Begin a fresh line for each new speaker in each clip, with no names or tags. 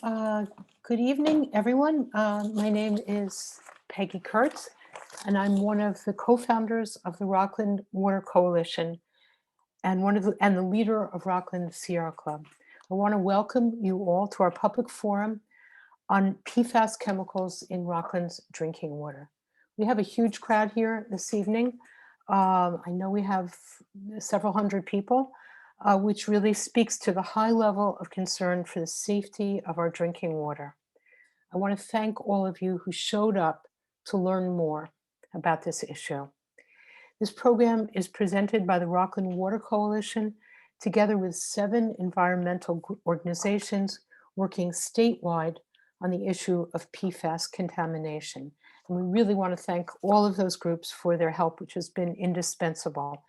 Uh, Good evening, everyone. My name is Peggy Kurtz, and I'm one of the co-founders of the Rockland Water Coalition and the leader of Rockland Sierra Club. I want to welcome you all to our public forum on PFAS chemicals in Rockland's drinking water. We have a huge crowd here this evening. I know we have several hundred people, which really speaks to the high level of concern for the safety of our drinking water. I want to thank all of you who showed up to learn more about this issue. This program is presented by the Rockland Water Coalition, together with 7 environmental organizations working statewide on the issue of PFAS contamination. And we really want to thank all of those groups for their help, which has been indispensable.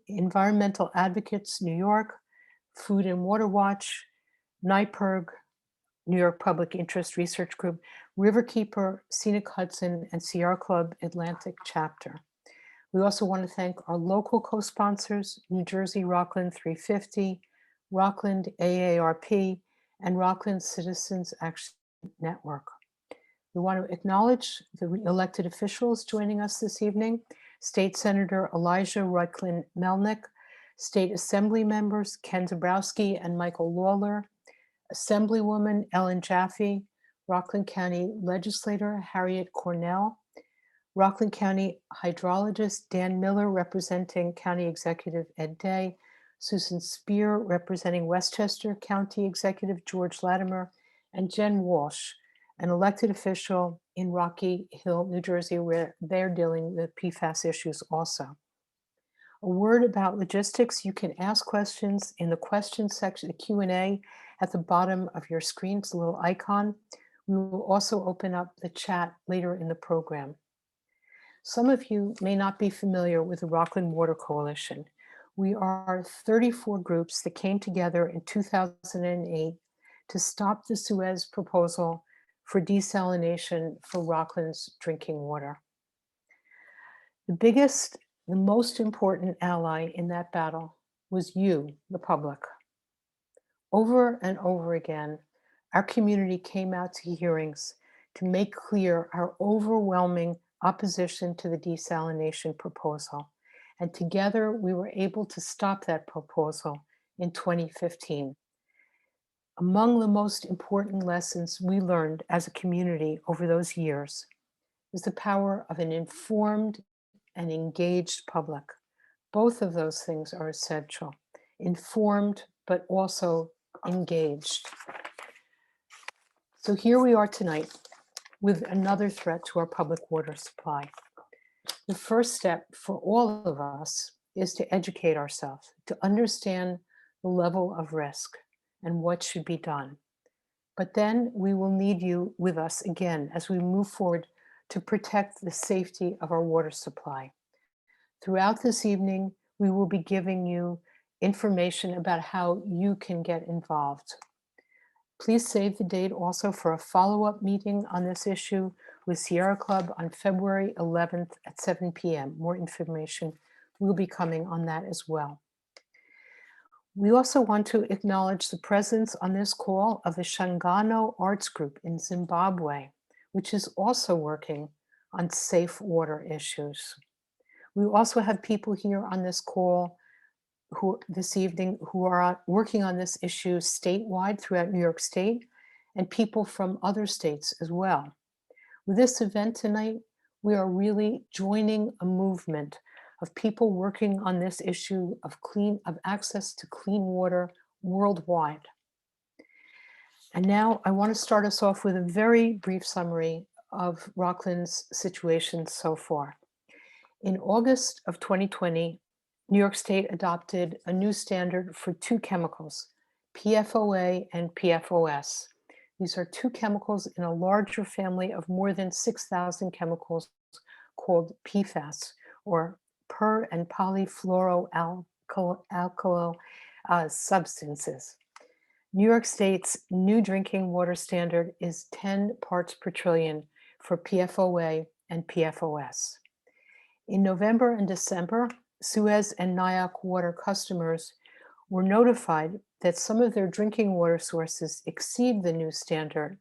Environmental Advocates New York, Food and Water Watch, NYPIRG, New York Public Interest Research Group, Riverkeeper, Scenic Hudson, and Sierra Club Atlantic Chapter. We also want to thank our local co-sponsors, New Jersey Rockland 350, Rockland AARP, and Rockland Citizens Action Network. We want to acknowledge the elected officials joining us this evening: State Senator Elijah Reuchlin Melnick, State Assembly members Ken Zabrowski and Michael Lawler, Assemblywoman Ellen Jaffe, Rockland County Legislator Harriet Cornell, Rockland County Hydrologist Dan Miller representing County Executive Ed Day, Susan Spear representing Westchester County Executive George Latimer, and Jen Walsh, an elected official in Rocky Hill, New Jersey, where they're dealing with PFAS issues also. A word about logistics: you can ask questions in the questions section, the Q&A at the bottom of your screen. It's a little icon. We will also open up the chat later in the program. Some of you may not be familiar with the Rockland Water Coalition. We are 34 groups that came together in 2008 to stop the Suez proposal for desalination for Rockland's drinking water. The most important ally in that battle was you, the public. Over and over again, our community came out to hearings to make clear our overwhelming opposition to the desalination proposal. And together we were able to stop that proposal in 2015. Among the most important lessons we learned as a community over those years is the power of an informed and engaged public. Both of those things are essential: informed, but also engaged. So here we are tonight with another threat to our public water supply. The first step for all of us is to educate ourselves, to understand the level of risk and what should be done. But then we will need you with us again as we move forward to protect the safety of our water supply. Throughout this evening, we will be giving you information about how you can get involved. Please save the date also for a follow-up meeting on this issue with Sierra Club on February 11th at 7 p.m. More information will be coming on that as well. We also want to acknowledge the presence on this call of the Shangano Arts Group in Zimbabwe, which is also working on safe water issues. We also have people here on this call this evening who are working on this issue statewide throughout New York State, and people from other states as well. With this event tonight, we are really joining a movement of people working on this issue of access to clean water worldwide. And now I want to start us off with a very brief summary of Rockland's situation so far. In August of 2020, New York State adopted a new standard for 2 chemicals, PFOA and PFOS. These are 2 chemicals in a larger family of more than 6,000 chemicals called PFAS, or per and polyfluoroalkyl substances. New York State's new drinking water standard is 10 parts per trillion for PFOA and PFOS. In November and December, Suez and Nyack water customers were notified that some of their drinking water sources exceed the new standard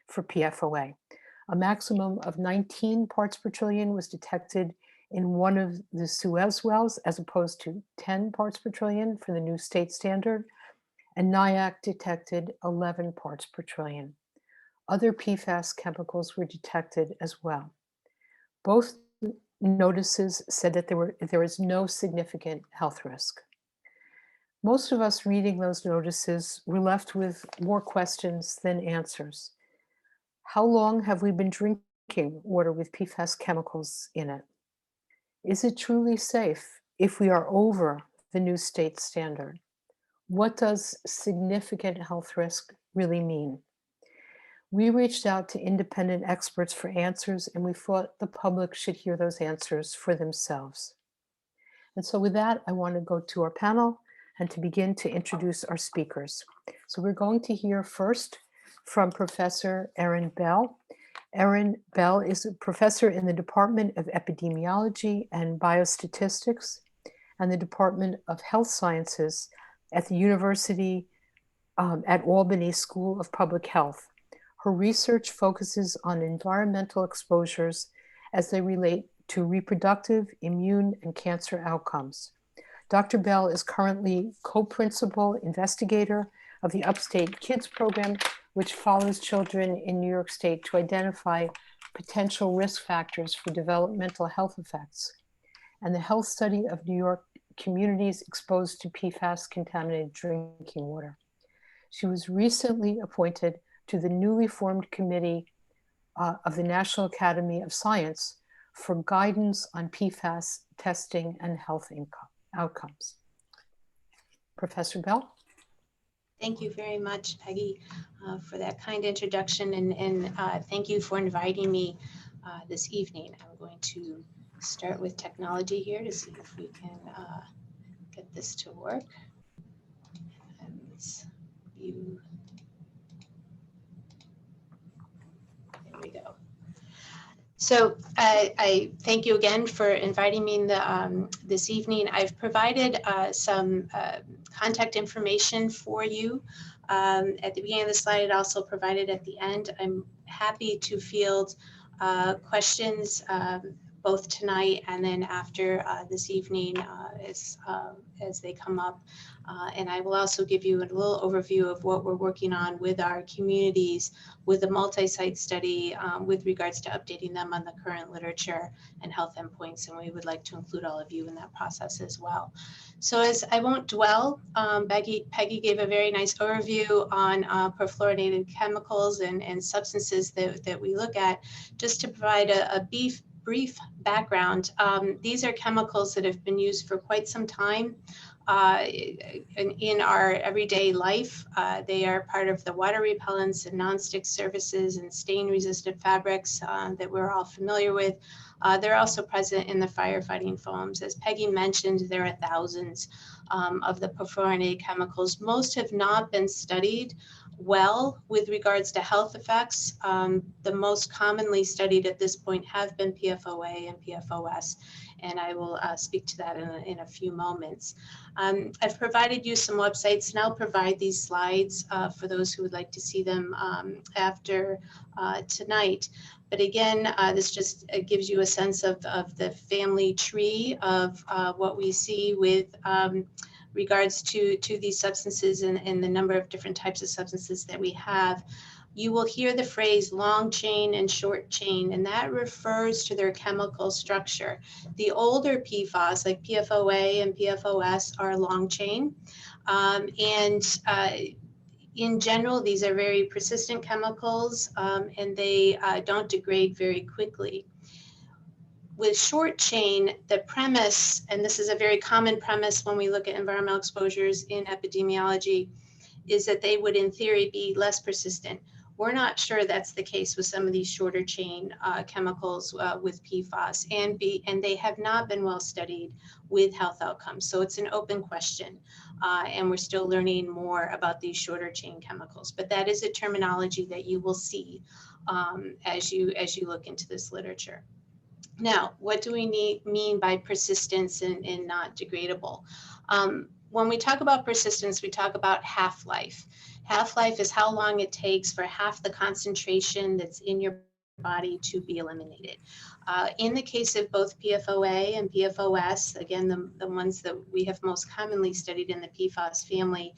for PFOA. A maximum of 19 parts per trillion was detected in one of the Suez wells, as opposed to 10 parts per trillion for the new state standard, and NYPIRG detected 11 parts per trillion. Other PFAS chemicals were detected as well. Both notices said that there was no significant health risk. Most of us reading those notices were left with more questions than answers. How long have we been drinking water with PFAS chemicals in it? Is it truly safe if we are over the new state standard? What does significant health risk really mean? We reached out to independent experts for answers, and we thought the public should hear those answers for themselves. And so with that, I want to go to our panel and to begin to introduce our speakers. So we're going to hear first from Professor Erin Bell. Erin Bell is a professor in the Department of Epidemiology and Biostatistics and the Department of Health Sciences at the University at Albany School of Public Health. Her research focuses on environmental exposures as they relate to reproductive, immune, and cancer outcomes. Dr. Bell is currently co-principal investigator of the Upstate Kids program, which follows children in New York State to identify potential risk factors for developmental health effects, and the health study of New York communities exposed to PFAS contaminated drinking water. She was recently appointed to the newly formed committee of the National Academy of Science for guidance on PFAS testing and health outcomes. Professor Bell?
Thank you very much, Peggy, for that kind introduction, and thank you for inviting me this evening. I'm going to start with technology here to see if we can get this to work. And let's view. There we go. So I thank you again for inviting me this evening. I've provided some contact information for you at the beginning of the slide. It also provided at the end. I'm happy to field questions both tonight and then after this evening as they come up. And I will also give you a little overview of what we're working on with our communities with a multi-site study with regards to updating them on the current literature and health endpoints. And we would like to include all of you in that process as well. So as I won't dwell, Peggy gave a very nice overview on perfluorinated chemicals and substances that we look at. Just to provide a brief background, these are chemicals that have been used for quite some time in our everyday life. They are part of the water repellents and nonstick surfaces and stain-resistant fabrics that we're all familiar with. They're also present in the firefighting foams. As Peggy mentioned, there are thousands of the perfluorinated chemicals. Most have not been studied well with regards to health effects. The most commonly studied at this point have been PFOA and PFOS, and I will speak to that in a few moments. I've provided you some websites, and I'll provide these slides for those who would like to see them after tonight. But again, this just gives you a sense of the family tree of what we see with regards to these substances and the number of different types of substances that we have. You will hear the phrase long chain and short chain, and that refers to their chemical structure. The older PFAS, like PFOA and PFOS, are long chain. In general, these are very persistent chemicals, and they don't degrade very quickly. With short chain, the premise, and this is a very common premise when we look at environmental exposures in epidemiology, is that they would in theory be less persistent. We're not sure that's the case with some of these shorter chain chemicals with PFAS, and they have not been well studied with health outcomes. So it's an open question, and we're still learning more about these shorter chain chemicals. But that is a terminology that you will see as you look into this literature. Now, what do we mean by persistence and not degradable? when we talk about persistence, we talk about half-life. Half-life is how long it takes for half the concentration that's in your body to be eliminated. In the case of both PFOA and PFOS, again, the ones that we have most commonly studied in the PFAS family,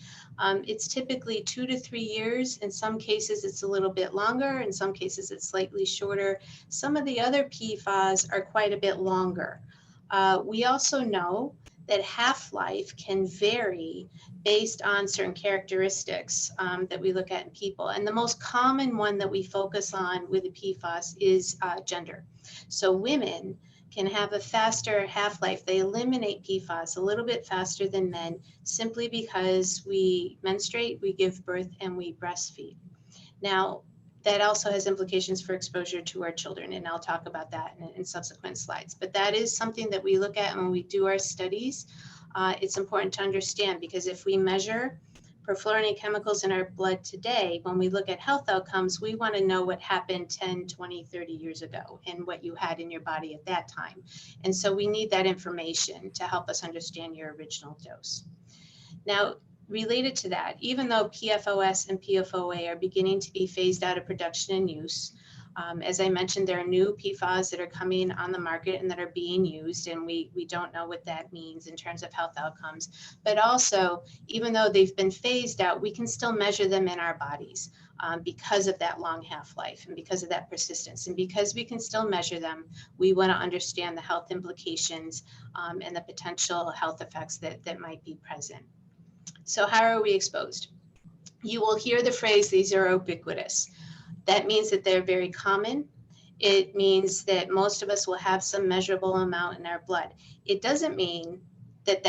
it's typically 2 to 3 years. In some cases, it's a little bit longer. In some cases, it's slightly shorter. Some of the other PFAS are quite a bit longer. We also know that half-life can vary based on certain characteristics that we look at in people. And the most common one that we focus on with the PFAS is gender. So women can have a faster half-life. They eliminate PFAS a little bit faster than men simply because we menstruate, we give birth, and we breastfeed. Now, that also has implications for exposure to our children, and I'll talk about that in subsequent slides. But that is something that we look at when we do our studies. It's important to understand, because if we measure perfluorinated chemicals in our blood today, when we look at health outcomes, we want to know what happened 10, 20, 30 years ago and what you had in your body at that time. And so we need that information to help us understand your original dose. Now, related to that, even though PFOS and PFOA are beginning to be phased out of production and use, as I mentioned, there are new PFAS that are coming on the market and that are being used, and we don't know what that means in terms of health outcomes. But also, even though they've been phased out, we can still measure them in our bodies because of that long half-life and because of that persistence. And because we can still measure them, we want to understand the health implications and the potential health effects that might be present. So how are we exposed? You will hear the phrase, these are ubiquitous. That means that they're very common. It means that most of us will have some measurable amount in our blood. It doesn't mean that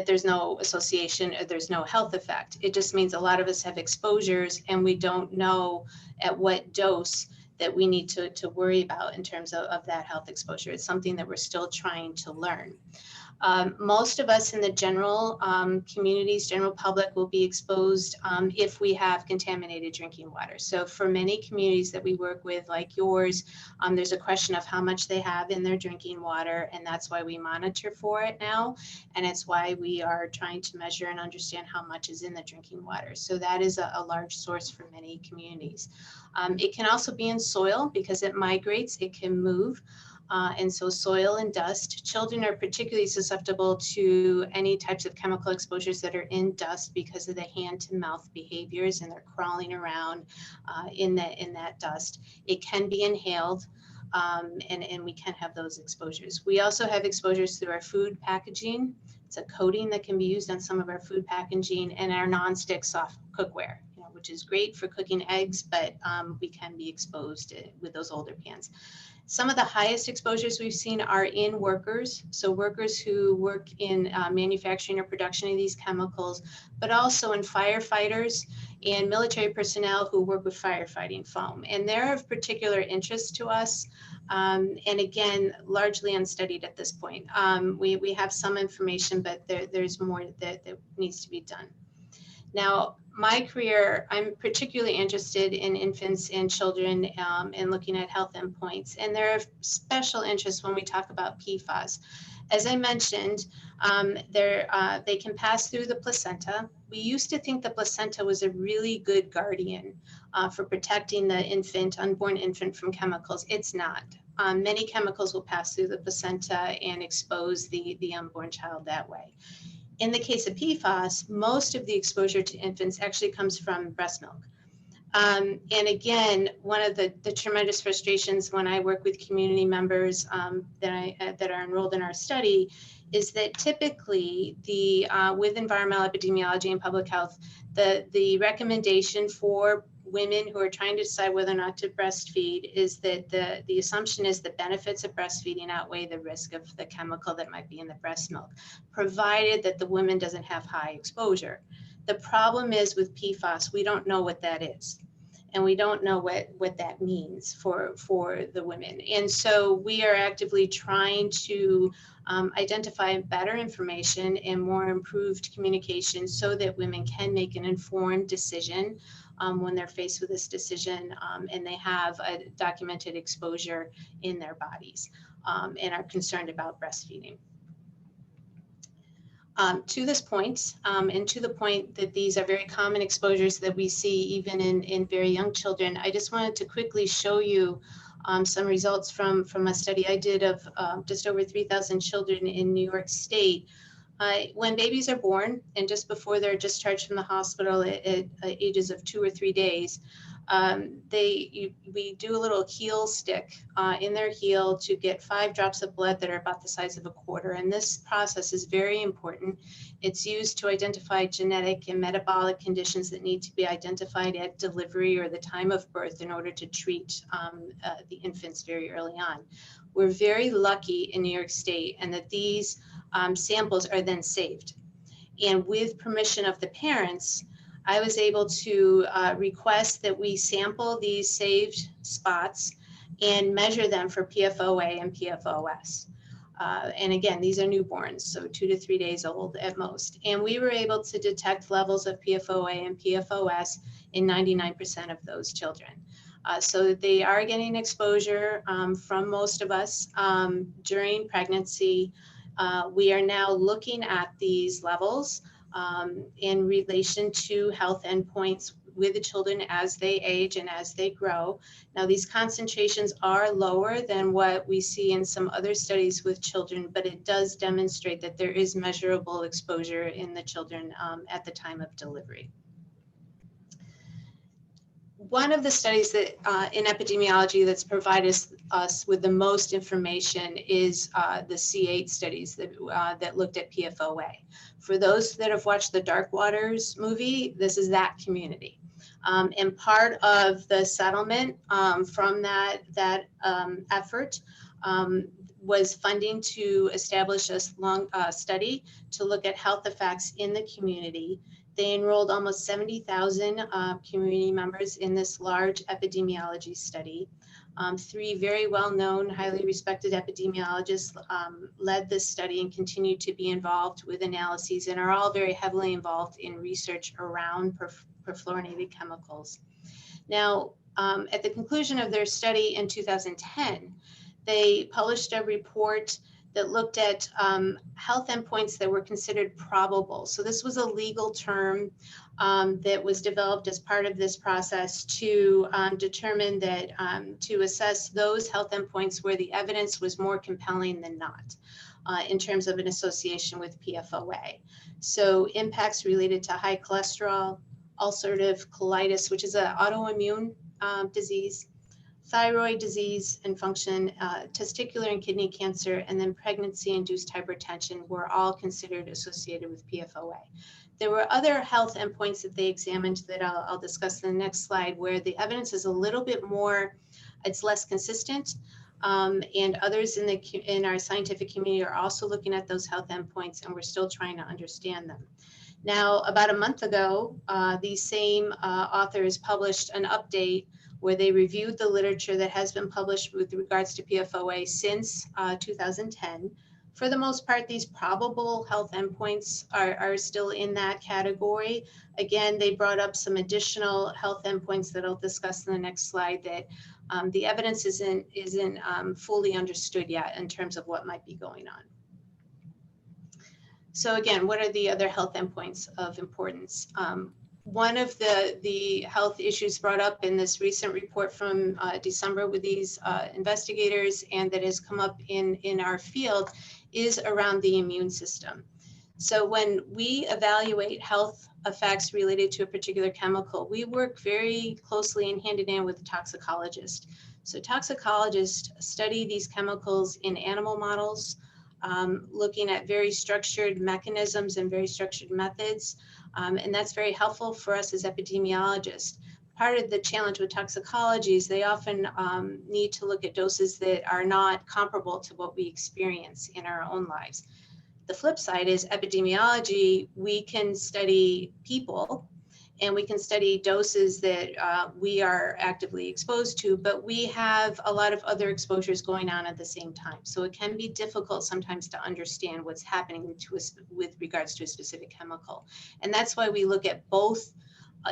there's no association or there's no health effect. It just means a lot of us have exposures and we don't know at what dose that we need to worry about in terms of that health exposure. It's something that we're still trying to learn. Most of us in the general communities, general public, will be exposed if we have contaminated drinking water. So for many communities that we work with, like yours, there's a question of how much they have in their drinking water, and that's why we monitor for it now, and it's why we are trying to measure and understand how much is in the drinking water. So that is a large source for many communities. It can also be in soil because it migrates, it can move. And so soil and dust, children are particularly susceptible to any types of chemical exposures that are in dust because of the hand to mouth behaviors, and they're crawling around in that dust. It can be inhaled, and we can have those exposures. We also have exposures through our food packaging. It's a coating that can be used on some of our food packaging, and our nonstick soft cookware, which is great for cooking eggs, but we can be exposed with those older pans. Some of the highest exposures we've seen are in workers, so workers who work in manufacturing or production of these chemicals, but also in firefighters and military personnel who work with firefighting foam. And they're of particular interest to us, and again, largely unstudied at this point. We have some information, but there's more that needs to be done. Now, my career, I'm particularly interested in infants and children and looking at health endpoints. And there are special interests when we talk about PFAS. As I mentioned, they can pass through the placenta. We used to think the placenta was a really good guardian for protecting the infant, unborn infant, from chemicals. It's not. Many chemicals will pass through the placenta and expose the unborn child that way. In the case of PFAS, most of the exposure to infants actually comes from breast milk. And again, one of the tremendous frustrations when I work with community members that are enrolled in our study is that typically with environmental epidemiology and public health, the recommendation for women who are trying to decide whether or not to breastfeed is that the assumption is the benefits of breastfeeding outweigh the risk of the chemical that might be in the breast milk, provided that the woman doesn't have high exposure. The problem is with PFAS, we don't know what that is. And we don't know what that means for the women. And so we are actively trying to identify better information and more improved communication so that women can make an informed decision when they're faced with this decision and they have a documented exposure in their bodies and are concerned about breastfeeding. To this point, and to the point that these are very common exposures that we see even in very young children, I just wanted to quickly show you some results from a study I did of just over 3,000 children in New York State. When babies are born and just before they're discharged from the hospital at ages of 2 or 3 days, we do a little heel stick in their heel to get 5 drops of blood that are about the size of a quarter. And this process is very important. It's used to identify genetic and metabolic conditions that need to be identified at delivery or the time of birth in order to treat the infants very early on. We're very lucky in New York State and that these samples are then saved. And with permission of the parents, I was able to request that we sample these saved spots and measure them for PFOA and PFOS. And again, these are newborns, so 2 to 3 days old at most. And we were able to detect levels of PFOA and PFOS in 99% of those children. So they are getting exposure from most of us during pregnancy. We are now looking at these levels in relation to health endpoints with the children as they age and as they grow. Now, these concentrations are lower than what we see in some other studies with children, but it does demonstrate that there is measurable exposure in the children at the time of delivery. One of the studies that in epidemiology that's provided us with the most information is the C8 studies that looked at PFOA. For those that have watched the Dark Waters movie, this is that community. And part of the settlement from that effort was funding to establish a study to look at health effects in the community. They enrolled almost 70,000 community members in this large epidemiology study. 3 very well-known, highly respected epidemiologists led this study and continue to be involved with analyses and are all very heavily involved in research around perfluorinated chemicals. Now, at the conclusion of their study in 2010, they published a report that looked at health endpoints that were considered probable. So this was a legal term that was developed as part of this process to determine that, to assess those health endpoints where the evidence was more compelling than not in terms of an association with PFOA. So impacts related to high cholesterol, ulcerative colitis, which is an autoimmune disease, thyroid disease and function, testicular and kidney cancer, and then pregnancy-induced hypertension were all considered associated with PFOA. There were other health endpoints that they examined that I'll discuss in the next slide, where the evidence is a little bit more, it's less consistent, and others in our scientific community are also looking at those health endpoints, and we're still trying to understand them. Now, about a month ago, these same authors published an update where they reviewed the literature that has been published with regards to PFOA since 2010. For the most part, these probable health endpoints are still in that category. Again, they brought up some additional health endpoints that I'll discuss in the next slide that the evidence isn't fully understood yet in terms of what might be going on. So again, what are the other health endpoints of importance? One of the health issues brought up in this recent report from December with these investigators and that has come up in our field is around the immune system. So when we evaluate health effects related to a particular chemical, we work very closely and hand in hand with a toxicologist. So toxicologists study these chemicals in animal models, looking at very structured mechanisms and very structured methods. And that's very helpful for us as epidemiologists. Part of the challenge with toxicology is they often need to look at doses that are not comparable to what we experience in our own lives. The flip side is epidemiology, we can study people and we can study doses that we are actively exposed to, but we have a lot of other exposures going on at the same time. So it can be difficult sometimes to understand what's happening to us with regards to a specific chemical. And that's why we look at both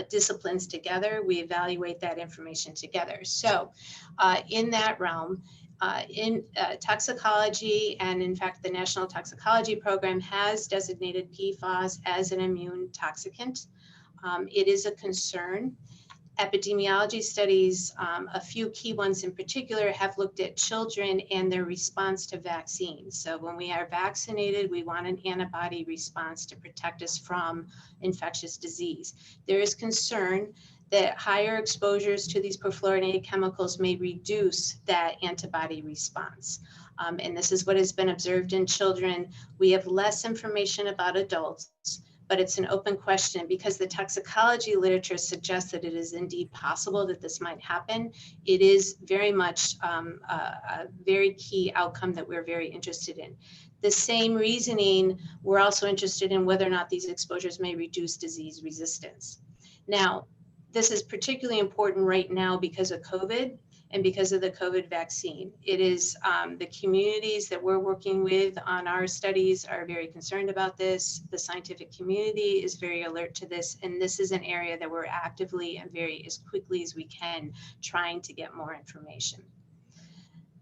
disciplines together. We evaluate that information together. So in that realm, In toxicology, and in fact, the National Toxicology Program has designated PFAS as an immune toxicant. It is a concern. Epidemiology studies, a few key ones in particular, have looked at children and their response to vaccines. So when we are vaccinated, we want an antibody response to protect us from infectious disease. There is concern that higher exposures to these perfluorinated chemicals may reduce that antibody response. And this is what has been observed in children. We have less information about adults, but it's an open question because the toxicology literature suggests that it is indeed possible that this might happen. It is very much a very key outcome that we're very interested in. The same reasoning, we're also interested in whether or not these exposures may reduce disease resistance. Now, this is particularly important right now because of COVID and because of the COVID vaccine. It is the communities that we're working with on our studies are very concerned about this. The scientific community is very alert to this. And this is an area that we're actively and very as quickly as we can trying to get more information.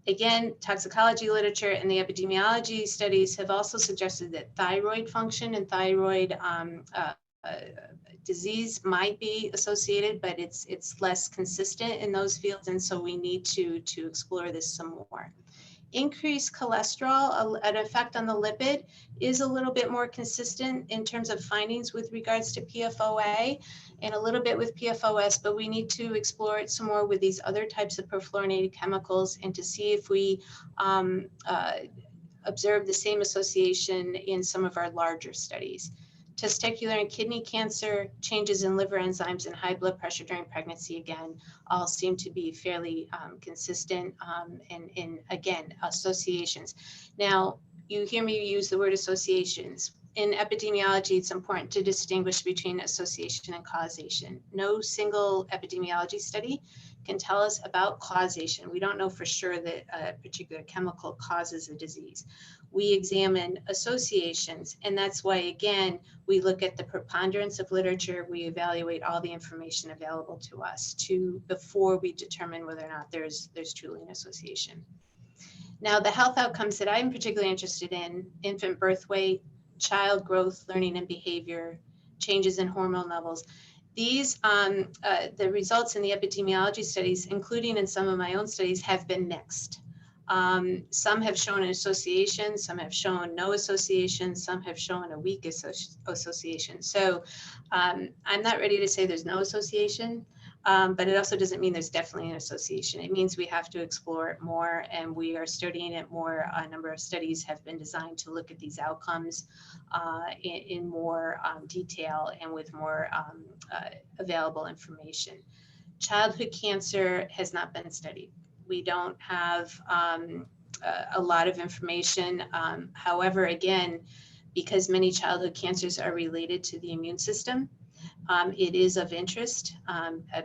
Again, toxicology literature and the epidemiology studies have also suggested that thyroid function and thyroid disease might be associated, but it's less consistent in those fields, and so we need to explore this some more. Increased cholesterol, an effect on the lipid, is a little bit more consistent in terms of findings with regards to PFOA and a little bit with PFOS, but we need to explore it some more with these other types of perfluorinated chemicals and to see if we observe the same association in some of our larger studies. Testicular and kidney cancer, changes in liver enzymes, and high blood pressure during pregnancy, again, all seem to be fairly consistent and in, again, associations. Now, you hear me use the word associations. In epidemiology, it's important to distinguish between association and causation. No single epidemiology study can tell us about causation. We don't know for sure that a particular chemical causes a disease. We examine associations, and that's why, again, we look at the preponderance of literature. We evaluate all the information available to us before we determine whether or not there's truly an association. Now, the health outcomes that I'm particularly interested in: infant birth weight, child growth, learning and behavior, changes in hormone levels. These, the results in the epidemiology studies, including in some of my own studies, have been mixed. Some have shown an association, some have shown no association, some have shown a weak association. So I'm not ready to say there's no association, but it also doesn't mean there's definitely an association. It means we have to explore it more, and we are studying it more. A number of studies have been designed to look at these outcomes in more detail and with more available information. Childhood cancer has not been studied. We don't have a lot of information. However, again, because many childhood cancers are related to the immune system, it is of interest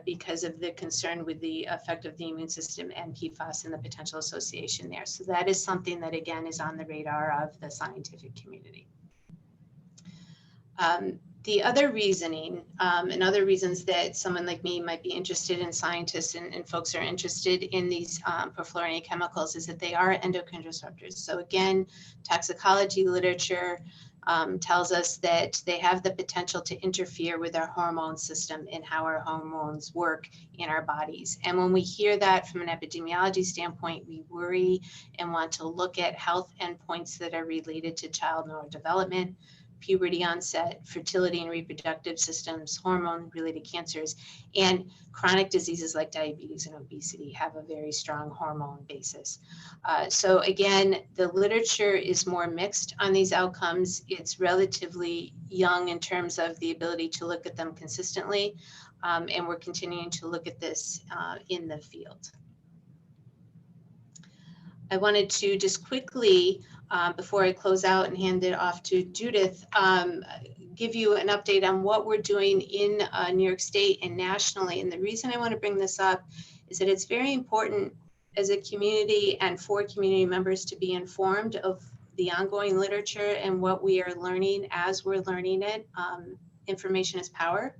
because of the concern with the effect of the immune system and PFAS and the potential association there. So that is something that, again, is on the radar of the scientific community. The other reasoning and other reasons that someone like me might be interested in, scientists and folks are interested in these perfluorinated chemicals, is that they are endocrine disruptors. So again, toxicology literature tells us that they have the potential to interfere with our hormone system and how our hormones work in our bodies. And when we hear that from an epidemiology standpoint, we worry and want to look at health endpoints that are related to child neurodevelopment, puberty onset, fertility and reproductive systems, hormone-related cancers, and chronic diseases like diabetes and obesity have a very strong hormone basis. So again, the literature is more mixed on these outcomes. It's relatively young in terms of the ability to look at them consistently, and we're continuing to look at this in the field. I wanted to just quickly, before I close out and hand it off to Judith, give you an update on what we're doing in New York State and nationally. And the reason I want to bring this up is that it's very important as a community and for community members to be informed of the ongoing literature and what we are learning as we're learning it. Information is power.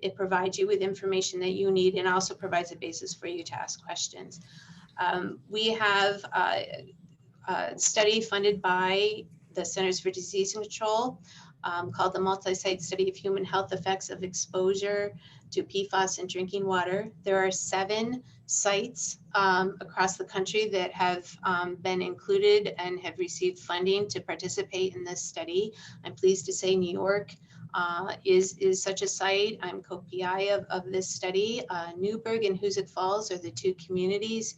It provides you with information that you need and also provides a basis for you to ask questions. We have a study funded by the Centers for Disease Control called the Multi-Site Study of Human Health Effects of Exposure to PFAS in Drinking Water. There are 7 sites across the country that have been included and have received funding to participate in this study. I'm pleased to say New York is such a site. I'm co-PI of this study. NYPIRG and Hoosick Falls are the 2 communities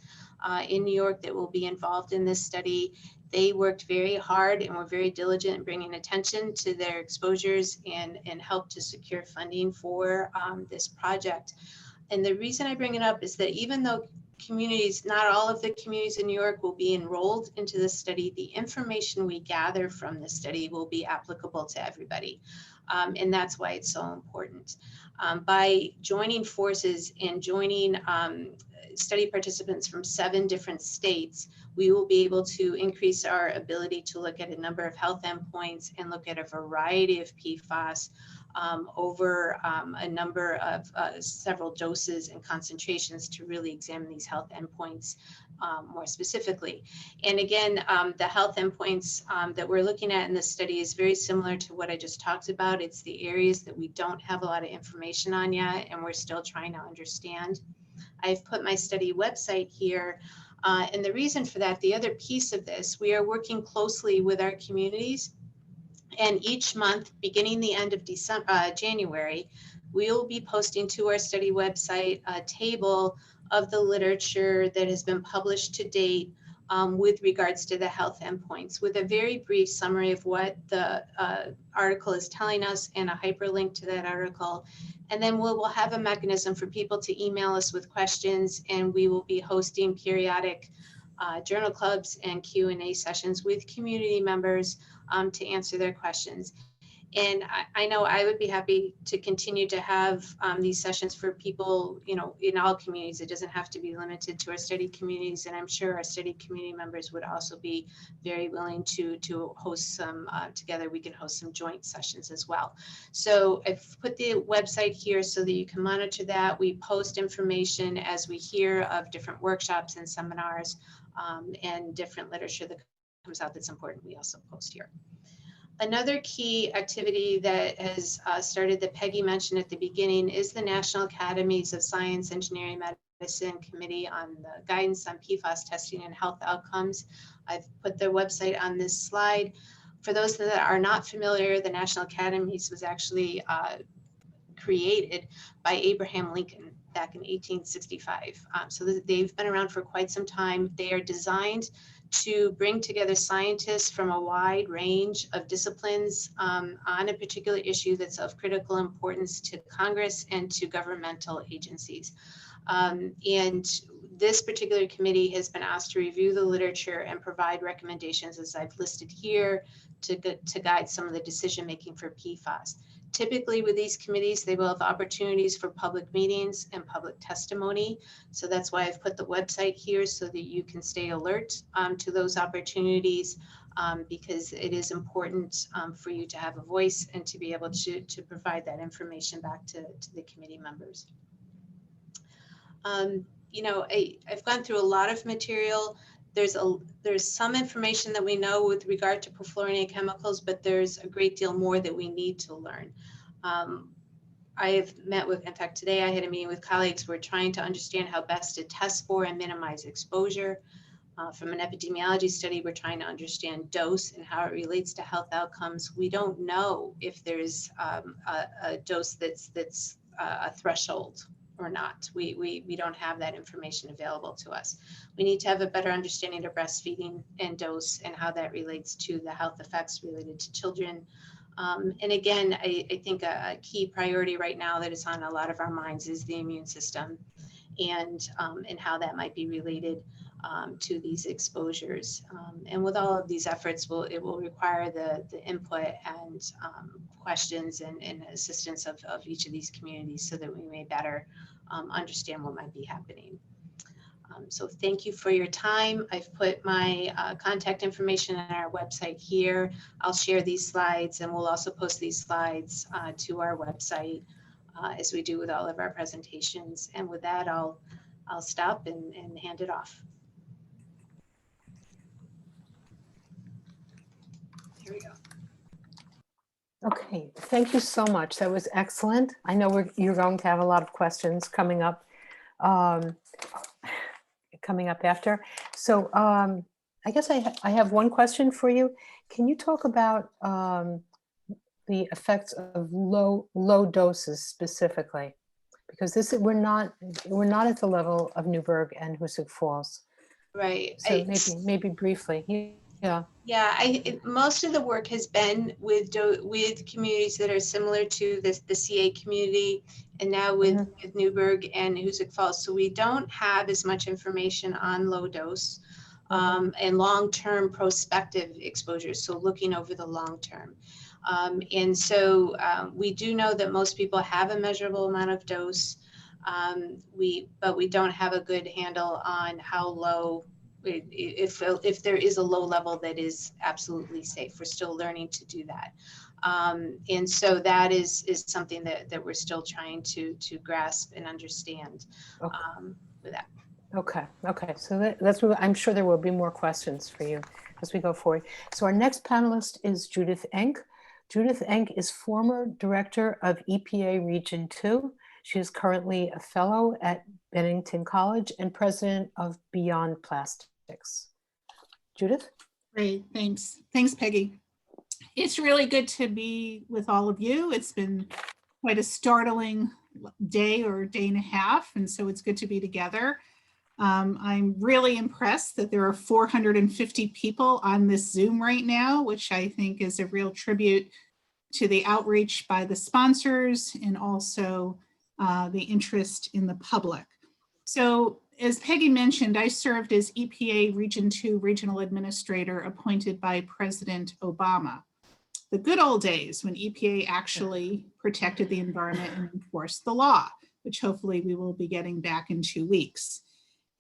in New York that will be involved in this study. They worked very hard and were very diligent in bringing attention to their exposures and helped to secure funding for this project. And the reason I bring it up is that even though communities, not all of the communities in New York will be enrolled into this study, the information we gather from this study will be applicable to everybody. And that's why it's so important. By joining forces and joining study participants from 7 different states, we will be able to increase our ability to look at a number of health endpoints and look at a variety of PFAS over a number of several doses and concentrations to really examine these health endpoints more specifically. And again, the health endpoints that we're looking at in this study is very similar to what I just talked about. It's the areas that we don't have a lot of information on yet, and we're still trying to understand. I've put my study website here. And the reason for that, the other piece of this, we are working closely with our communities. And each month, beginning the end of January, we will be posting to our study website a table of the literature that has been published to date with regards to the health endpoints, with a very brief summary of what the article is telling us and a hyperlink to that article. And then we'll have a mechanism for people to email us with questions, and we will be hosting periodic journal clubs and Q&A sessions with community members to answer their questions. And I know I would be happy to continue to have these sessions for people, you know, in all communities. It doesn't have to be limited to our study communities. And I'm sure our study community members would also be very willing to host some together. We can host some joint sessions as well. So I've put the website here so that you can monitor that. We post information as we hear of different workshops and seminars and different literature that comes out that's important. We also post here. Another key activity that has started that Peggy mentioned at the beginning is the National Academies of Science, Engineering, Medicine Committee on the Guidance on PFAS Testing and Health Outcomes. I've put their website on this slide. For those that are not familiar, the National Academies was actually created by Abraham Lincoln back in 1865. So they've been around for quite some time. They are designed to bring together scientists from a wide range of disciplines on a particular issue that's of critical importance to Congress and to governmental agencies. And this particular committee has been asked to review the literature and provide recommendations, as I've listed here, to guide some of the decision making for PFAS. Typically with these committees, they will have opportunities for public meetings and public testimony. So that's why I've put the website here so that you can stay alert to those opportunities because it is important for you to have a voice and to be able to provide that information back to the committee members. You know, I've gone through a lot of material. There's some information that we know with regard to perfluorinated chemicals, but there's a great deal more that we need to learn. I've met with, in fact, today I had a meeting with colleagues. We're trying to understand how best to test for and minimize exposure. From an epidemiology study, we're trying to understand dose and how it relates to health outcomes. We don't know if there's a dose that's a threshold or not. We don't have that information available to us. We need to have a better understanding of breastfeeding and dose and how that relates to the health effects related to children. And again, I think a key priority right now that is on a lot of our minds is the immune system and how that might be related to these exposures. And with all of these efforts, it will require the input and questions and assistance of each of these communities so that we may better understand what might be happening. So thank you for your time. I've put my contact information on our website here. I'll share these slides and we'll also post these slides to our website as we do with all of our presentations. And with that, I'll stop and hand it off. Here we go.
Okay, thank you so much. That was excellent. I know you're going to have a lot of questions coming up after. So I guess I have one question for you. Can you talk about the effects of low doses specifically? Because we're not at the level of Newburgh and Hoosick Falls.
Right.
So maybe briefly. Yeah.
Yeah, most of the work has been with communities that are similar to the CA community, and now with Newburgh and Hoosick Falls. So we don't have as much information on low dose and long-term prospective exposures. So looking over the long term. And so we do know that most people have a measurable amount of dose, but we don't have a good handle on how low, if there is a low level that is absolutely safe. We're still learning to do that. And so that is something that we're still trying to grasp and understand with that.
Okay. So that's what I'm sure there will be more questions for you as we go forward. So our next panelist is Judith Enck. Judith Enck is former director of EPA Region 2. She is currently a fellow at Bennington College and president of Beyond Plastics. Judith?
Great, thanks. Thanks, Peggy. It's really good to be with all of you. It's been quite a startling day or day and a half, and so it's good to be together. I'm really impressed that there are 450 people on this Zoom right now, which I think is a real tribute to the outreach by the sponsors and also the interest in the public. So as Peggy mentioned, I served as EPA Region 2 Regional Administrator appointed by President Obama. The good old days when EPA actually protected the environment and enforced the law, which hopefully we will be getting back in 2 weeks.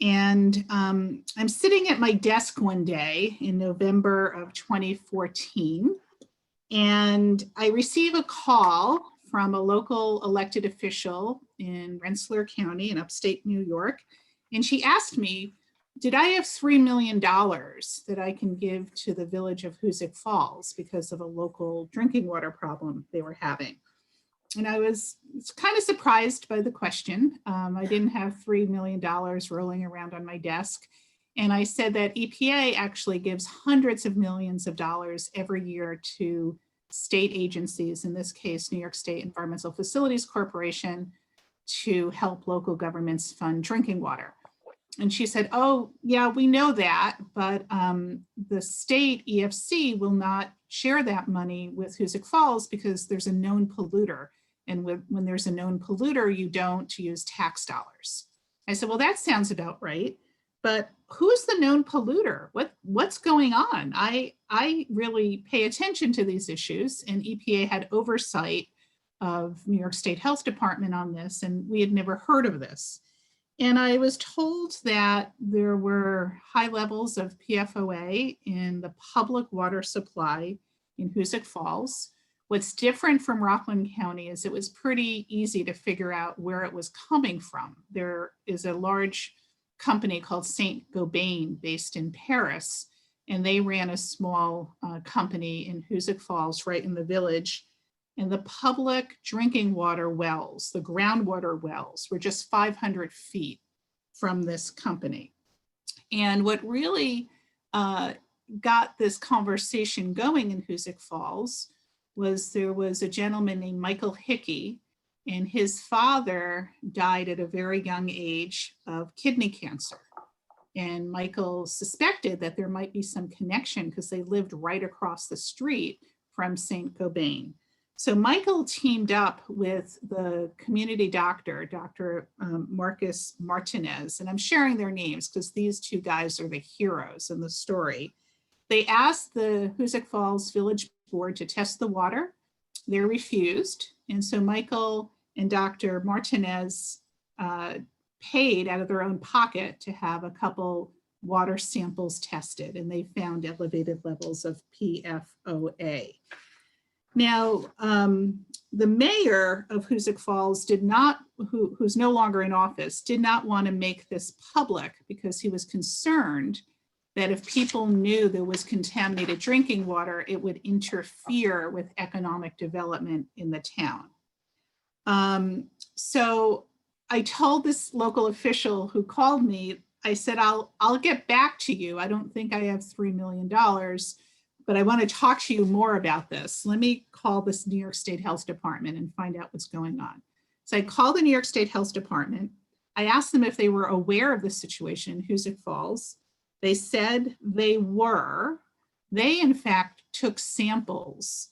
And I'm sitting at my desk one day in November of 2014, and I receive a call from a local elected official in Rensselaer County in upstate New York. And she asked me, did I have $3 million that I can give to the village of Hoosick Falls because of a local drinking water problem they were having? And I was kind of surprised by the question. I didn't have $3 million rolling around on my desk. And I said that EPA actually gives hundreds of millions of dollars every year to state agencies, in this case, New York State Environmental Facilities Corporation, to help local governments fund drinking water. And she said, oh, yeah, we know that, but the state EFC will not share that money with Hoosick Falls because there's a known polluter. And when there's a known polluter, you don't use tax dollars. I said, well, that sounds about right. But who's the known polluter? What's going on? I really pay attention to these issues, and EPA had oversight of New York State Health Department on this, and we had never heard of this. And I was told that there were high levels of PFOA in the public water supply in Hoosick Falls. What's different from Rockland County is it was pretty easy to figure out where it was coming from. There is a large company called Saint Gobain based in Paris, and they ran a small company in Hoosick Falls right in the village. And the public drinking water wells, the groundwater wells, were just 500 feet from this company. And what really got this conversation going in Hoosick Falls was there was a gentleman named Michael Hickey, and his father died at a very young age of kidney cancer. And Michael suspected that there might be some connection because they lived right across the street from Saint Gobain. So Michael teamed up with the community doctor, Dr. Marcus Martinez, and I'm sharing their names because these two guys are the heroes in the story. They asked the Hoosick Falls Village Board to test the water. They refused. And so Michael and Dr. Martinez paid out of their own pocket to have a couple water samples tested, and they found elevated levels of PFOA. Now, the mayor of Hoosick Falls did not, who's no longer in office, did not want to make this public because he was concerned that if people knew there was contaminated drinking water, it would interfere with economic development in the town. So I told this local official who called me, I said, I'll get back to you. I don't think I have $3 million, but I want to talk to you more about this. Let me call this New York State Health Department and find out what's going on. So I called the New York State Health Department. I asked them if they were aware of the situation in Hoosick Falls. They said they were. They, in fact, took samples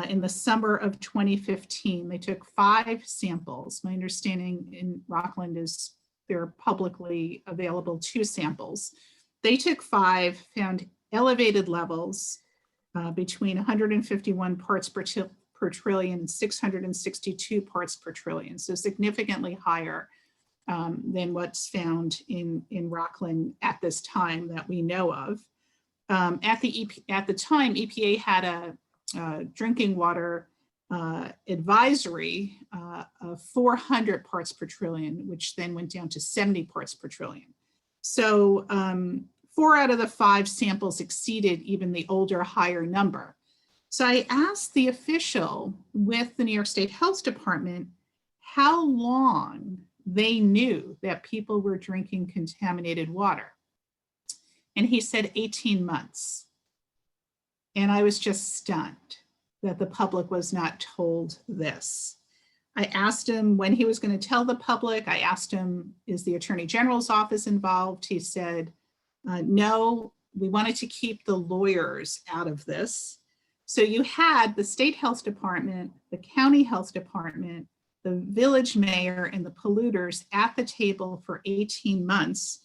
in the summer of 2015. They took 5 samples. My understanding in Rockland is there are publicly available 2 samples. They took 5, found elevated levels between 151 parts per trillion and 662 parts per trillion, so significantly higher than what's found in Rockland at this time that we know of. At the time, EPA had a drinking water advisory of 400 parts per trillion, which then went down to 70 parts per trillion. So 4 out of the 5 samples exceeded even the older, higher number. So I asked the official with the New York State Health Department how long they knew that people were drinking contaminated water. And he said 18 months. And I was just stunned that the public was not told this. I asked him when he was going to tell the public. I asked him, is the Attorney General's office involved? He said, no, we wanted to keep the lawyers out of this. So you had the state health department, the county health department, the village mayor, and the polluters at the table for 18 months.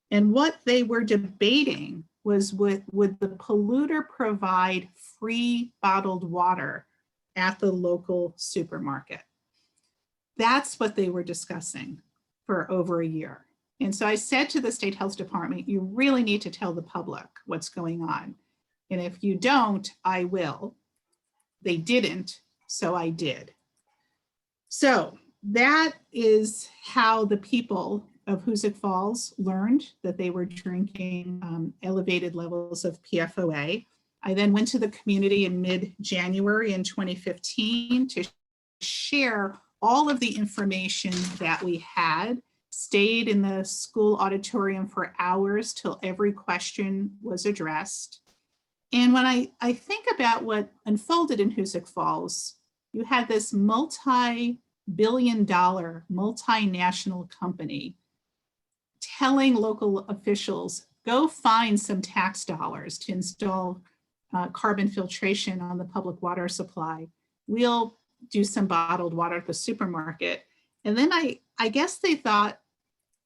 And what they were debating was would the polluter provide free bottled water at the local supermarket? That's what they were discussing for over a year. And so I said to the state health department, you really need to tell the public what's going on. And if you don't, I will. They didn't, so I did. So that is how the people of Hoosick Falls learned that they were drinking elevated levels of PFOA. I then went to the community in mid-January in 2015 to share all of the information that we had, stayed in the school auditorium for hours till every question was addressed. And when I think about what unfolded in Hoosick Falls, you had this multi-billion-dollar, multinational company telling local officials, go find some tax dollars to install carbon filtration on the public water supply. We'll do some bottled water at the supermarket. And then I guess they thought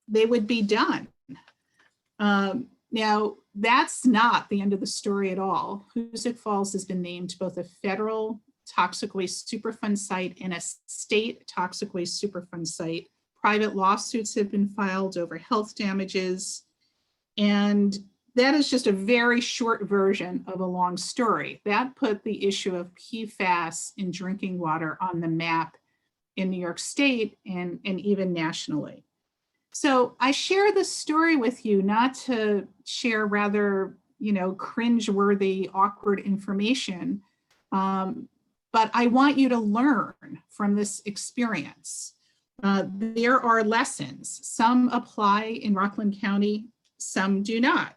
they would be done. Now, that's not the end of the story at all. Hoosick Falls has been named both a federal toxic waste Superfund site and a state toxic waste Superfund site. Private lawsuits have been filed over health damages. And that is just a very short version of a long story. That put the issue of PFAS in drinking water on the map in New York State and even nationally. So I share this story with you not to share rather, cringe-worthy, awkward information, but I want you to learn from this experience. There are lessons. Some apply in Rockland County, some do not.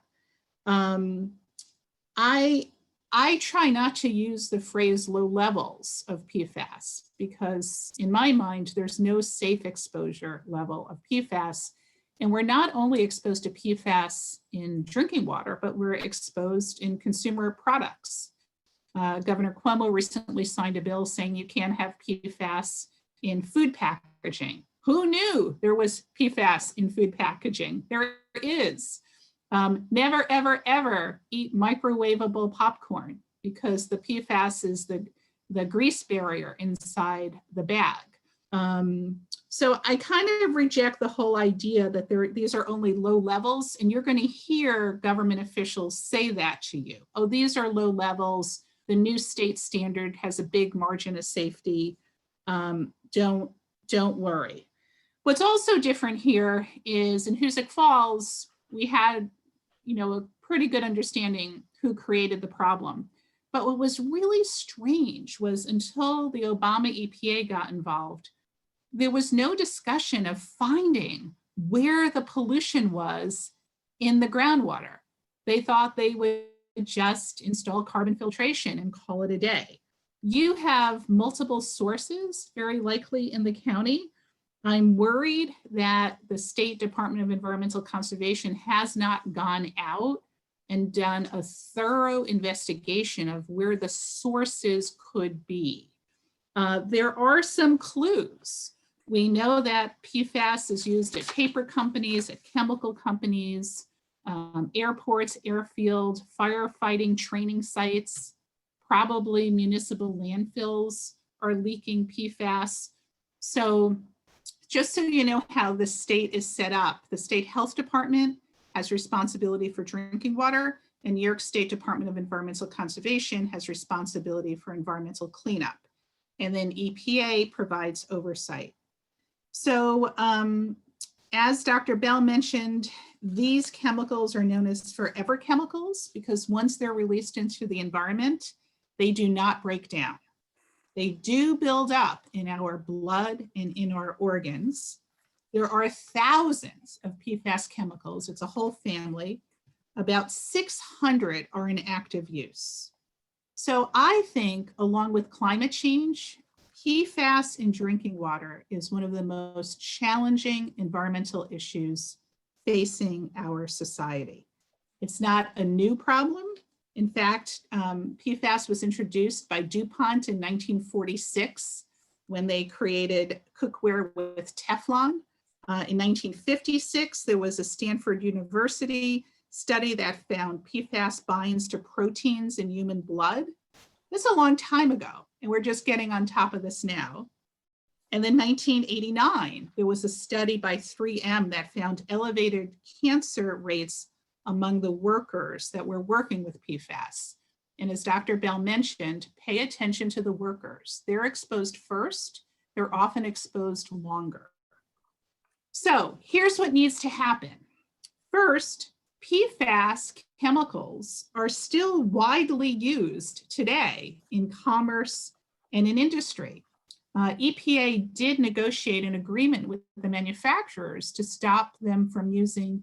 I try not to use the phrase low levels of PFAS because in my mind, there's no safe exposure level of PFAS. And we're not only exposed to PFAS in drinking water, but we're exposed in consumer products. Governor Cuomo recently signed a bill saying you can't have PFAS in food packaging. Who knew there was PFAS in food packaging? There is. Never, ever, ever eat microwavable popcorn because the PFAS is the grease barrier inside the bag. So I kind of reject the whole idea that these are only low levels, and you're going to hear government officials say that to you. Oh, these are low levels. The new state standard has a big margin of safety. Don't worry. What's also different here is in Hoosick Falls, we had a pretty good understanding who created the problem. But what was really strange was until the Obama EPA got involved, there was no discussion of finding where the pollution was in the groundwater. They thought they would just install carbon filtration and call it a day. You have multiple sources, very likely in the county. I'm worried that the State Department of Environmental Conservation has not gone out and done a thorough investigation of where the sources could be. There are some clues. We know that PFAS is used at paper companies, at chemical companies, airports, airfield, firefighting training sites, probably municipal landfills are leaking PFAS. So just so you know how the state is set up, the state health department has responsibility for drinking water, and New York State Department of Environmental Conservation has responsibility for environmental cleanup. And then EPA provides oversight. So as Dr. Bell mentioned, these chemicals are known as forever chemicals because once they're released into the environment, they do not break down. They do build up in our blood and in our organs. There are thousands of PFAS chemicals. It's a whole family. About 600 are in active use. So I think along with climate change, PFAS in drinking water is one of the most challenging environmental issues facing our society. It's not a new problem. In fact, PFAS was introduced by DuPont in 1946 when they created cookware with Teflon. In 1956, there was a Stanford University study that found PFAS binds to proteins in human blood. That's a long time ago, and we're just getting on top of this now. And then 1989, there was a study by 3M that found elevated cancer rates among the workers that were working with PFAS. And as Dr. Bell mentioned, pay attention to the workers. They're exposed first, they're often exposed longer. So here's what needs to happen. First, PFAS chemicals are still widely used today in commerce and in industry. EPA did negotiate an agreement with the manufacturers to stop them from using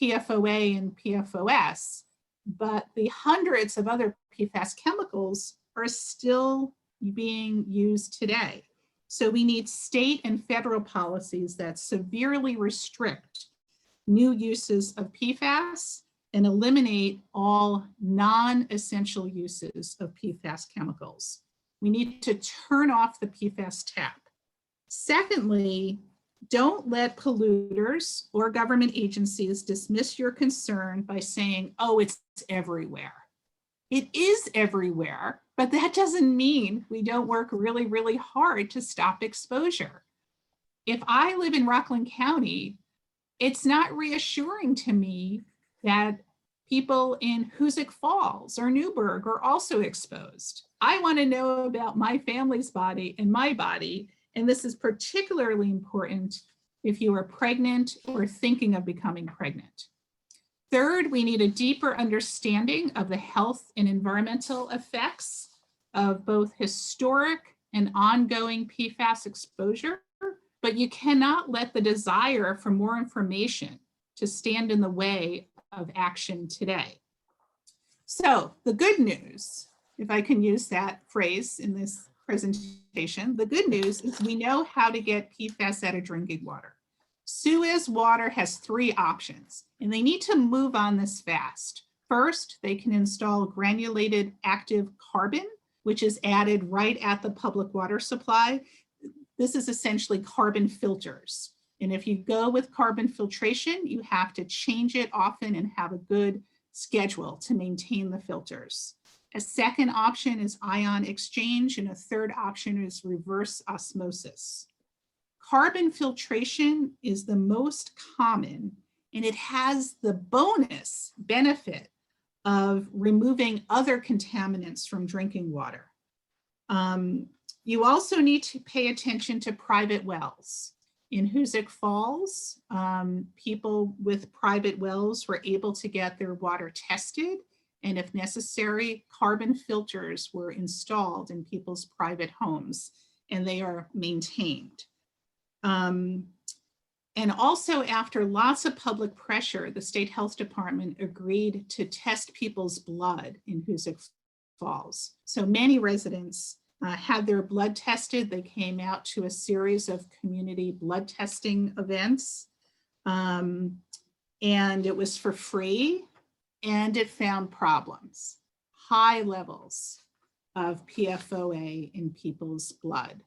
PFOA and PFOS, but the hundreds of other PFAS chemicals are still being used today. So we need state and federal policies that severely restrict new uses of PFAS and eliminate all non-essential uses of PFAS chemicals. We need to turn off the PFAS tap. Secondly, don't let polluters or government agencies dismiss your concern by saying, oh, it's everywhere. It is everywhere, but that doesn't mean we don't work really, really hard to stop exposure. If I live in Rockland County, it's not reassuring to me that people in Hoosick Falls or Newburgh are also exposed. I want to know about my family's body and my body, and this is particularly important if you are pregnant or thinking of becoming pregnant. Third, we need a deeper understanding of the health and environmental effects of both historic and ongoing PFAS exposure, but you cannot let the desire for more information to stand in the way of action today. So the good news, if I can use that phrase in this presentation, the good news is we know how to get PFAS out of drinking water. Suez Water has 3 options, and they need to move on this fast. First, they can install granulated active carbon, which is added right at the public water supply. This is essentially carbon filters. And if you go with carbon filtration, you have to change it often and have a good schedule to maintain the filters. A second option is ion exchange, and a third option is reverse osmosis. Carbon filtration is the most common, and it has the bonus benefit of removing other contaminants from drinking water. You also need to pay attention to private wells. In Hoosick Falls, people with private wells were able to get their water tested, and if necessary, carbon filters were installed in people's private homes, and they are maintained. And also, after lots of public pressure, the state health department agreed to test people's blood in Hoosick Falls. So many residents had their blood tested. They came out to a series of community blood testing events, and it was for free, and it found problems, high levels of PFOA in people's blood.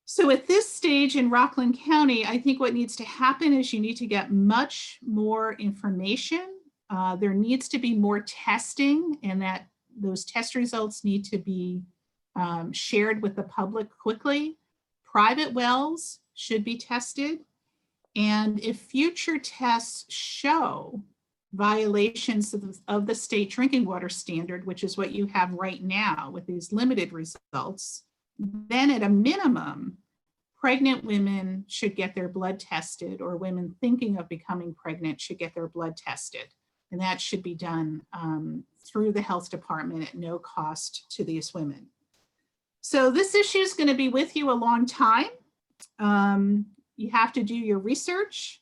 So at this stage in Rockland County, I think what needs to happen is you need to get much more information. There needs to be more testing, and that those test results need to be shared with the public quickly. Private wells should be tested. And if future tests show violations of the state drinking water standard, which is what you have right now with these limited results, then at a minimum, pregnant women should get their blood tested, or women thinking of becoming pregnant should get their blood tested. And that should be done through the health department at no cost to these women. So this issue is going to be with you a long time. You have to do your research.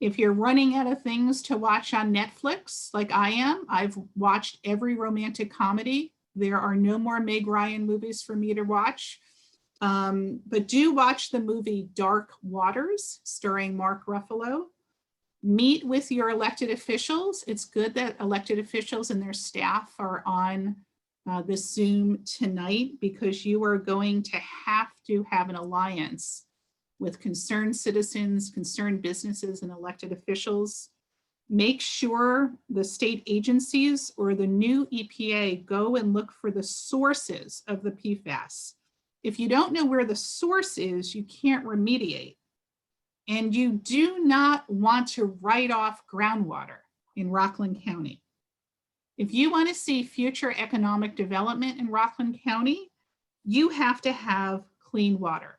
If you're running out of things to watch on Netflix, like I am, I've watched every romantic comedy. There are no more Meg Ryan movies for me to watch. But do watch the movie Dark Waters, starring Mark Ruffalo. Meet with your elected officials. It's good that elected officials and their staff are on this Zoom tonight, because you are going to have an alliance with concerned citizens, concerned businesses, and elected officials. Make sure the state agencies or the new EPA go and look for the sources of the PFAS. If you don't know where the source is, you can't remediate. And you do not want to write off groundwater in Rockland County. If you want to see future economic development in Rockland County, you have to have clean water.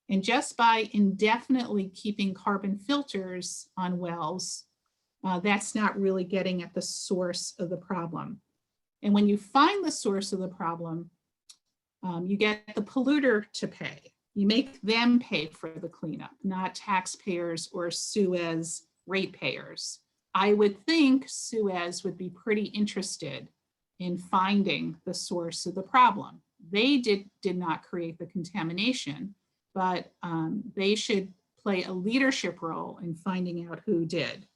And just by indefinitely keeping carbon filters on wells, that's not really getting at the source of the problem. And when you find the source of the problem, you get the polluter to pay. You make them pay for the cleanup, not taxpayers or Suez ratepayers. I would think Suez would be pretty interested in finding the source of the problem. They did not create the contamination, but they should play a leadership role in finding out who did.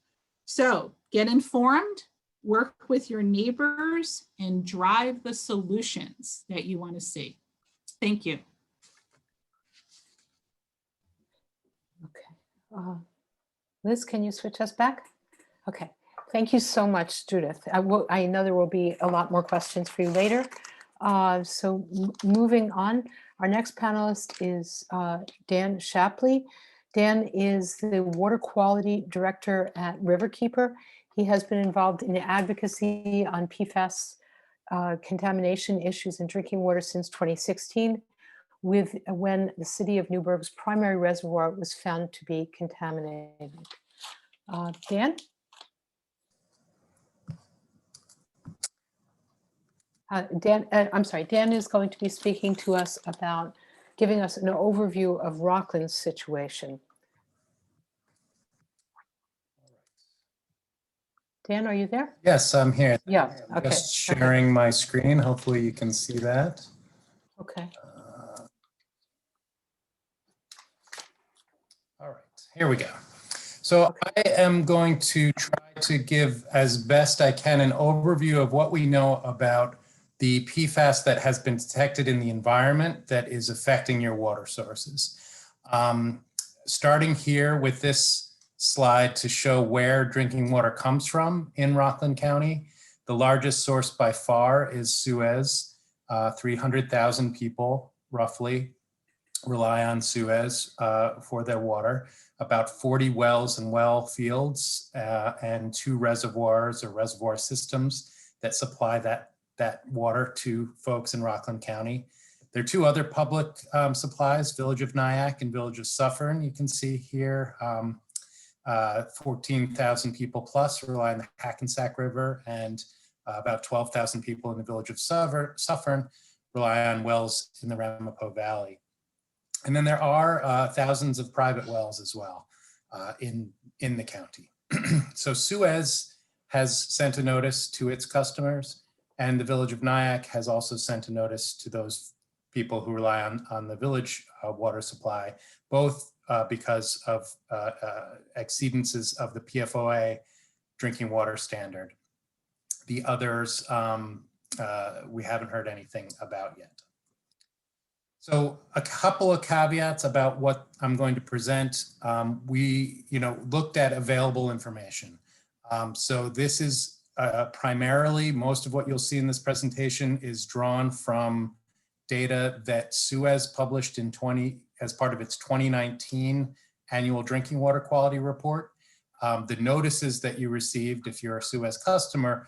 So get informed, work with your neighbors, and drive the solutions that you want to see. Thank you.
Okay. Liz, can you switch us back? Okay. Thank you so much, Judith. I know there will be a lot more questions for you later. So moving on, our next panelist is Dan Shapley. Dan is the Water Quality Director at Riverkeeper. He has been involved in advocacy on PFAS contamination issues in drinking water since 2016, when the city of Newburgh's primary reservoir was found to be contaminated. Dan? Dan is going to be speaking to us about giving us an overview of Rockland's situation. Dan, are you there?
Yes, I'm here.
Yeah, okay.
Just sharing my screen. Hopefully you can see that.
Okay.
All right, here we go. So I am going to try to give as best I can an overview of what we know about the PFAS that has been detected in the environment that is affecting your water sources. Starting here with this slide to show where drinking water comes from in Rockland County. The largest source by far is Suez. 300,000 people roughly rely on Suez for their water. About 40 wells and well fields and 2 reservoirs or reservoir systems that supply that water to folks in Rockland County. There are two other public supplies, Village of Nyack and Village of Suffern. You can see here 14,000 people plus rely on the Hackensack River, and about 12,000 people in the Village of Suffern rely on wells in the Ramapo Valley. And then there are thousands of private wells as well in the county. So Suez has sent a notice to its customers, and the Village of Nyack has also sent a notice to those people who rely on the village water supply, both because of exceedances of the PFOA drinking water standard. The others, we haven't heard anything about yet. So a couple of caveats about what I'm going to present. We looked at available information. So this is primarily, most of what you'll see in this presentation is drawn from data that Suez published as part of its 2019 annual drinking water quality report. The notices that you received, if you're a Suez customer,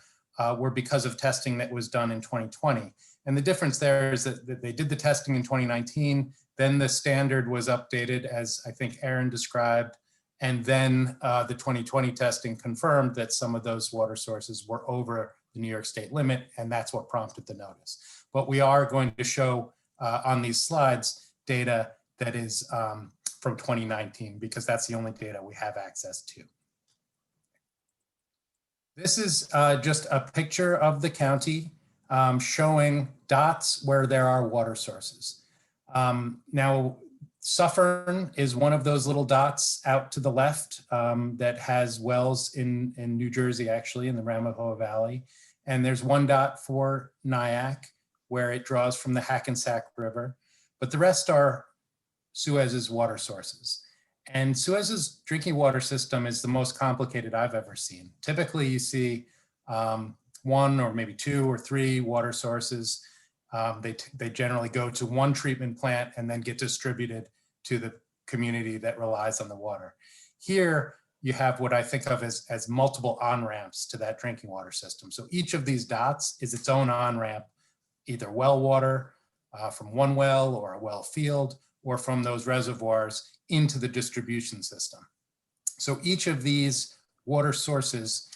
were because of testing that was done in 2020. And the difference there is that they did the testing in 2019, then the standard was updated, as I think Erin described, and then the 2020 testing confirmed that some of those water sources were over the New York State limit, and that's what prompted the notice. But we are going to show on these slides data that is from 2019, because that's the only data we have access to. This is just a picture of the county showing dots where there are water sources. Now, Suffern is one of those little dots out to the left that has wells in New Jersey, actually, in the Ramapo Valley. And there's one dot for Nyack, where it draws from the Hackensack River. But the rest are Suez's water sources. And Suez's drinking water system is the most complicated I've ever seen. Typically, you see one or maybe two or three water sources. They generally go to one treatment plant and then get distributed to the community that relies on the water. Here, you have what I think of as multiple on-ramps to that drinking water system. So each of these dots is its own on-ramp, either well water from one well or a well field, or from those reservoirs into the distribution system. So each of these water sources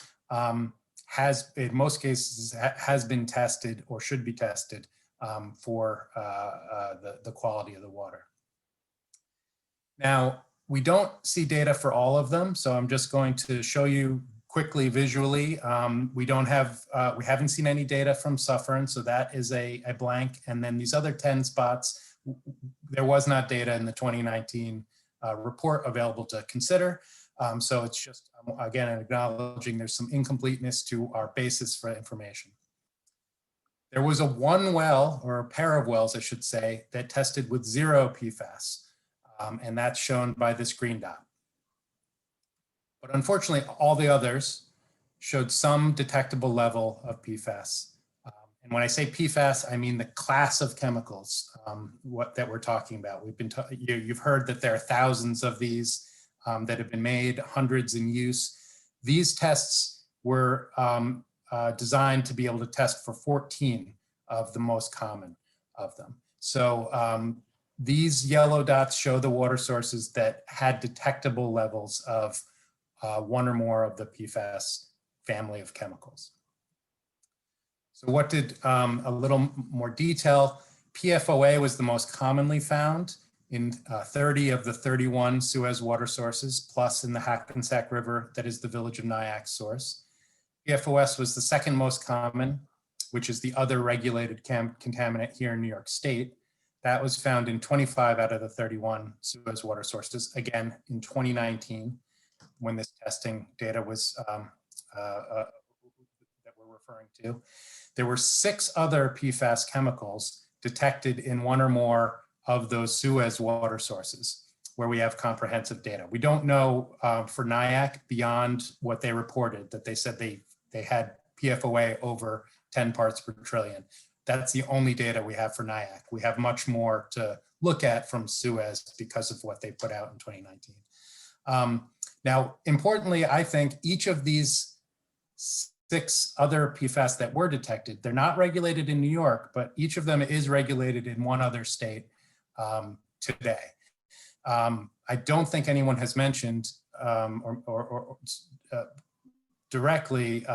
has, in most cases, has been tested or should be tested for the quality of the water. Now, we don't see data for all of them, so I'm just going to show you quickly visually. We haven't seen any data from Suffern, so that is a blank. And then these other 10 spots, there was not data in the 2019 report available to consider. So it's just, again, acknowledging there's some incompleteness to our basis for information. There was one well, or a pair of wells, I should say, that tested with 0 PFAS, and that's shown by this green dot. But unfortunately, all the others showed some detectable level of PFAS. And when I say PFAS, I mean the class of chemicals that we're talking about. You've heard that there are thousands of these that have been made, hundreds in use. These tests were designed to be able to test for 14 of the most common of them. So these yellow dots show the water sources that had detectable levels of one or more of the PFAS family of chemicals. So what did a little more detail? PFOA was the most commonly found in 30 of the 31 Suez water sources, plus in the Hackensack River, that is the Village of Nyack source. PFOS was the second most common, which is the other regulated contaminant here in New York State. That was found in 25 out of the 31 Suez water sources, again, in 2019, when this testing data was that we're referring to. There were 6 other PFAS chemicals detected in one or more of those Suez water sources where we have comprehensive data. We don't know for Nyack beyond what they reported, that they said they had PFOA over 10 parts per trillion. That's the only data we have for Nyack. We have much more to look at from Suez because of what they put out in 2019. Now, importantly, I think each of these 6 other PFAS that were detected. They're not regulated in New York, but each of them is regulated in one other state today. I don't think anyone has mentioned directly,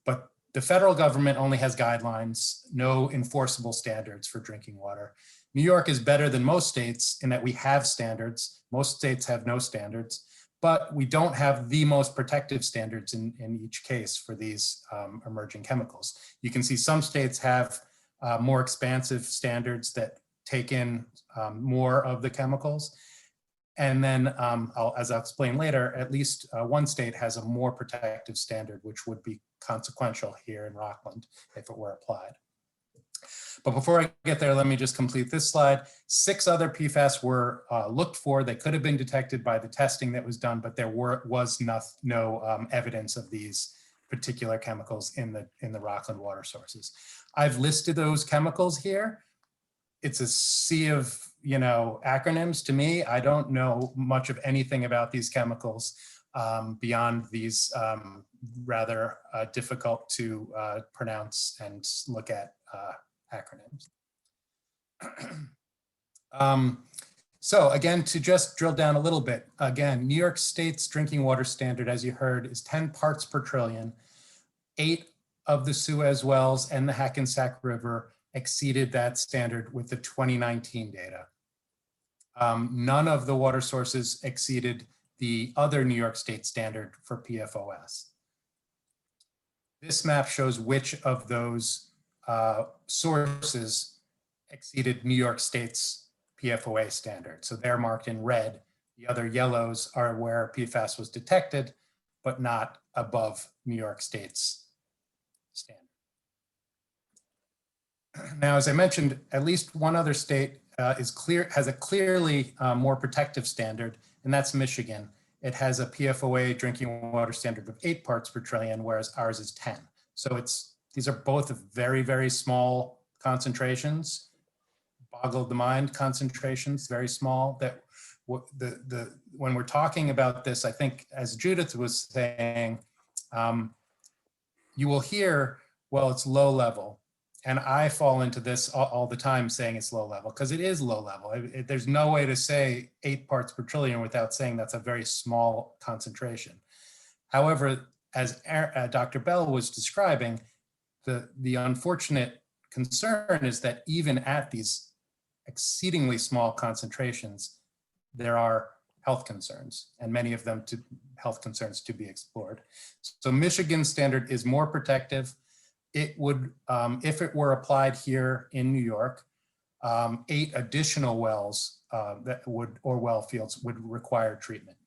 but the federal government only has guidelines, no enforceable standards for drinking water. New York is better than most states in that we have standards. Most states have no standards, but we don't have the most protective standards in each case for these emerging chemicals. You can see some states have more expansive standards that take in more of the chemicals. And then, as I'll explain later, at least one state has a more protective standard, which would be consequential here in Rockland if it were applied. But before I get there, let me just complete this slide. 6 other PFAS were looked for. They could have been detected by the testing that was done, but there was no evidence of these particular chemicals in the Rockland water sources. I've listed those chemicals here. It's a sea of acronyms to me. I don't know much of anything about these chemicals beyond these rather difficult to pronounce and look at acronyms. So again, to just drill down a little bit, again, New York State's drinking water standard, as you heard, is 10 parts per trillion. 8 of the Suez wells and the Hackensack River exceeded that standard with the 2019 data. None of the water sources exceeded the other New York State standard for PFOS. This map shows which of those sources exceeded New York State's PFOA standard. So they're marked in red. The other yellows are where PFAS was detected, but not above New York State's standard. Now, as I mentioned, at least one other state has a clearly more protective standard, and that's Michigan. It has a PFOA drinking water standard of 8 parts per trillion, whereas ours is 10. So these are both very, very small concentrations, boggle the mind concentrations, very small. That when we're talking about this, I think as Judith was saying, you will hear, well, it's low level. And I fall into this all the time saying it's low level because it is low level. There's no way to say 8 parts per trillion without saying that's a very small concentration. However, as Dr. Bell was describing, the unfortunate concern is that even at these exceedingly small concentrations, there are health concerns, and many of them health concerns to be explored. So Michigan's standard is more protective. It would, if it were applied here in New York, 8 additional wells or well fields would require treatment.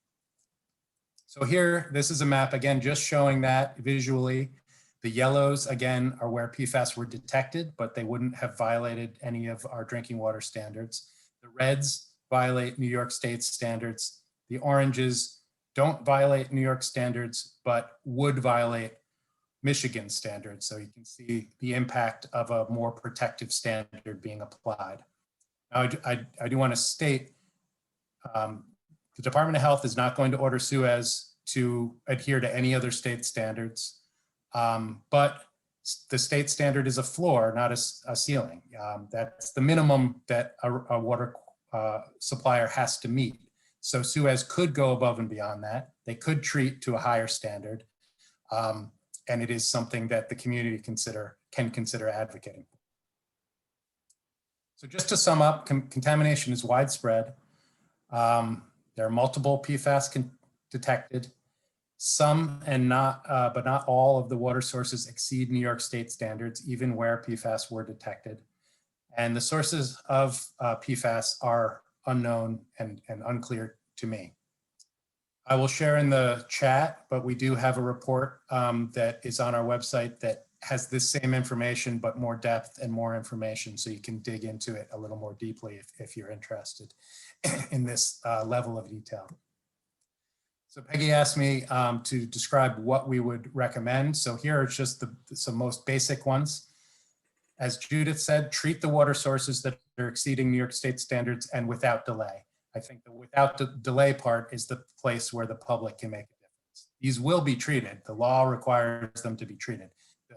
So here, this is a map, again, just showing that visually. The yellows, again, are where PFAS were detected, but they wouldn't have violated any of our drinking water standards. The reds violate New York State's standards. The oranges don't violate New York standards, but would violate Michigan standards. So you can see the impact of a more protective standard being applied. Now, I do want to state the Department of Health is not going to order Suez to adhere to any other state standards, but the state standard is a floor, not a ceiling. That's the minimum that a water supplier has to meet. So Suez could go above and beyond that. They could treat to a higher standard. And it is something that the community can consider advocating for. So just to sum up, contamination is widespread. There are multiple PFAS detected. Some but not all of the water sources exceed New York State standards, even where PFAS were detected. And the sources of PFAS are unknown and unclear to me. I will share in the chat, but we do have a report that is on our website that has this same information, but more depth and more information, so you can dig into it a little more deeply if you're interested in this level of detail. So Peggy asked me to describe what we would recommend. So here are just some most basic ones. As Judith said, treat the water sources that are exceeding New York State standards and without delay. I think the without the delay part is the place where the public can make a difference. these will be treated. The law requires them to be treated. The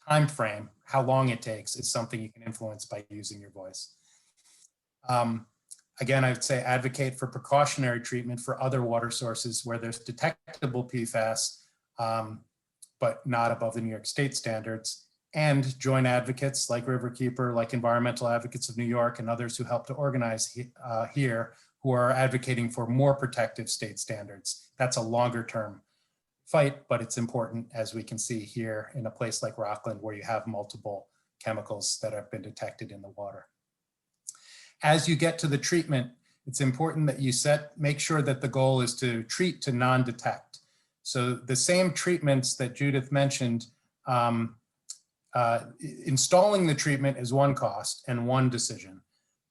time frame, how long it takes, is something you can influence by using your voice. Again, I would say advocate for precautionary treatment for other water sources where there's detectable PFAS, but not above the New York State standards, and join advocates like Riverkeeper, like Environmental Advocates of New York, and others who help to organize here, who are advocating for more protective state standards. That's a longer term fight, but it's important, as we can see here in a place like Rockland, where you have multiple chemicals that have been detected in the water. As you get to the treatment, it's important that you make sure that the goal is to treat to non-detect. So the same treatments that Judith mentioned, installing the treatment is one cost and one decision,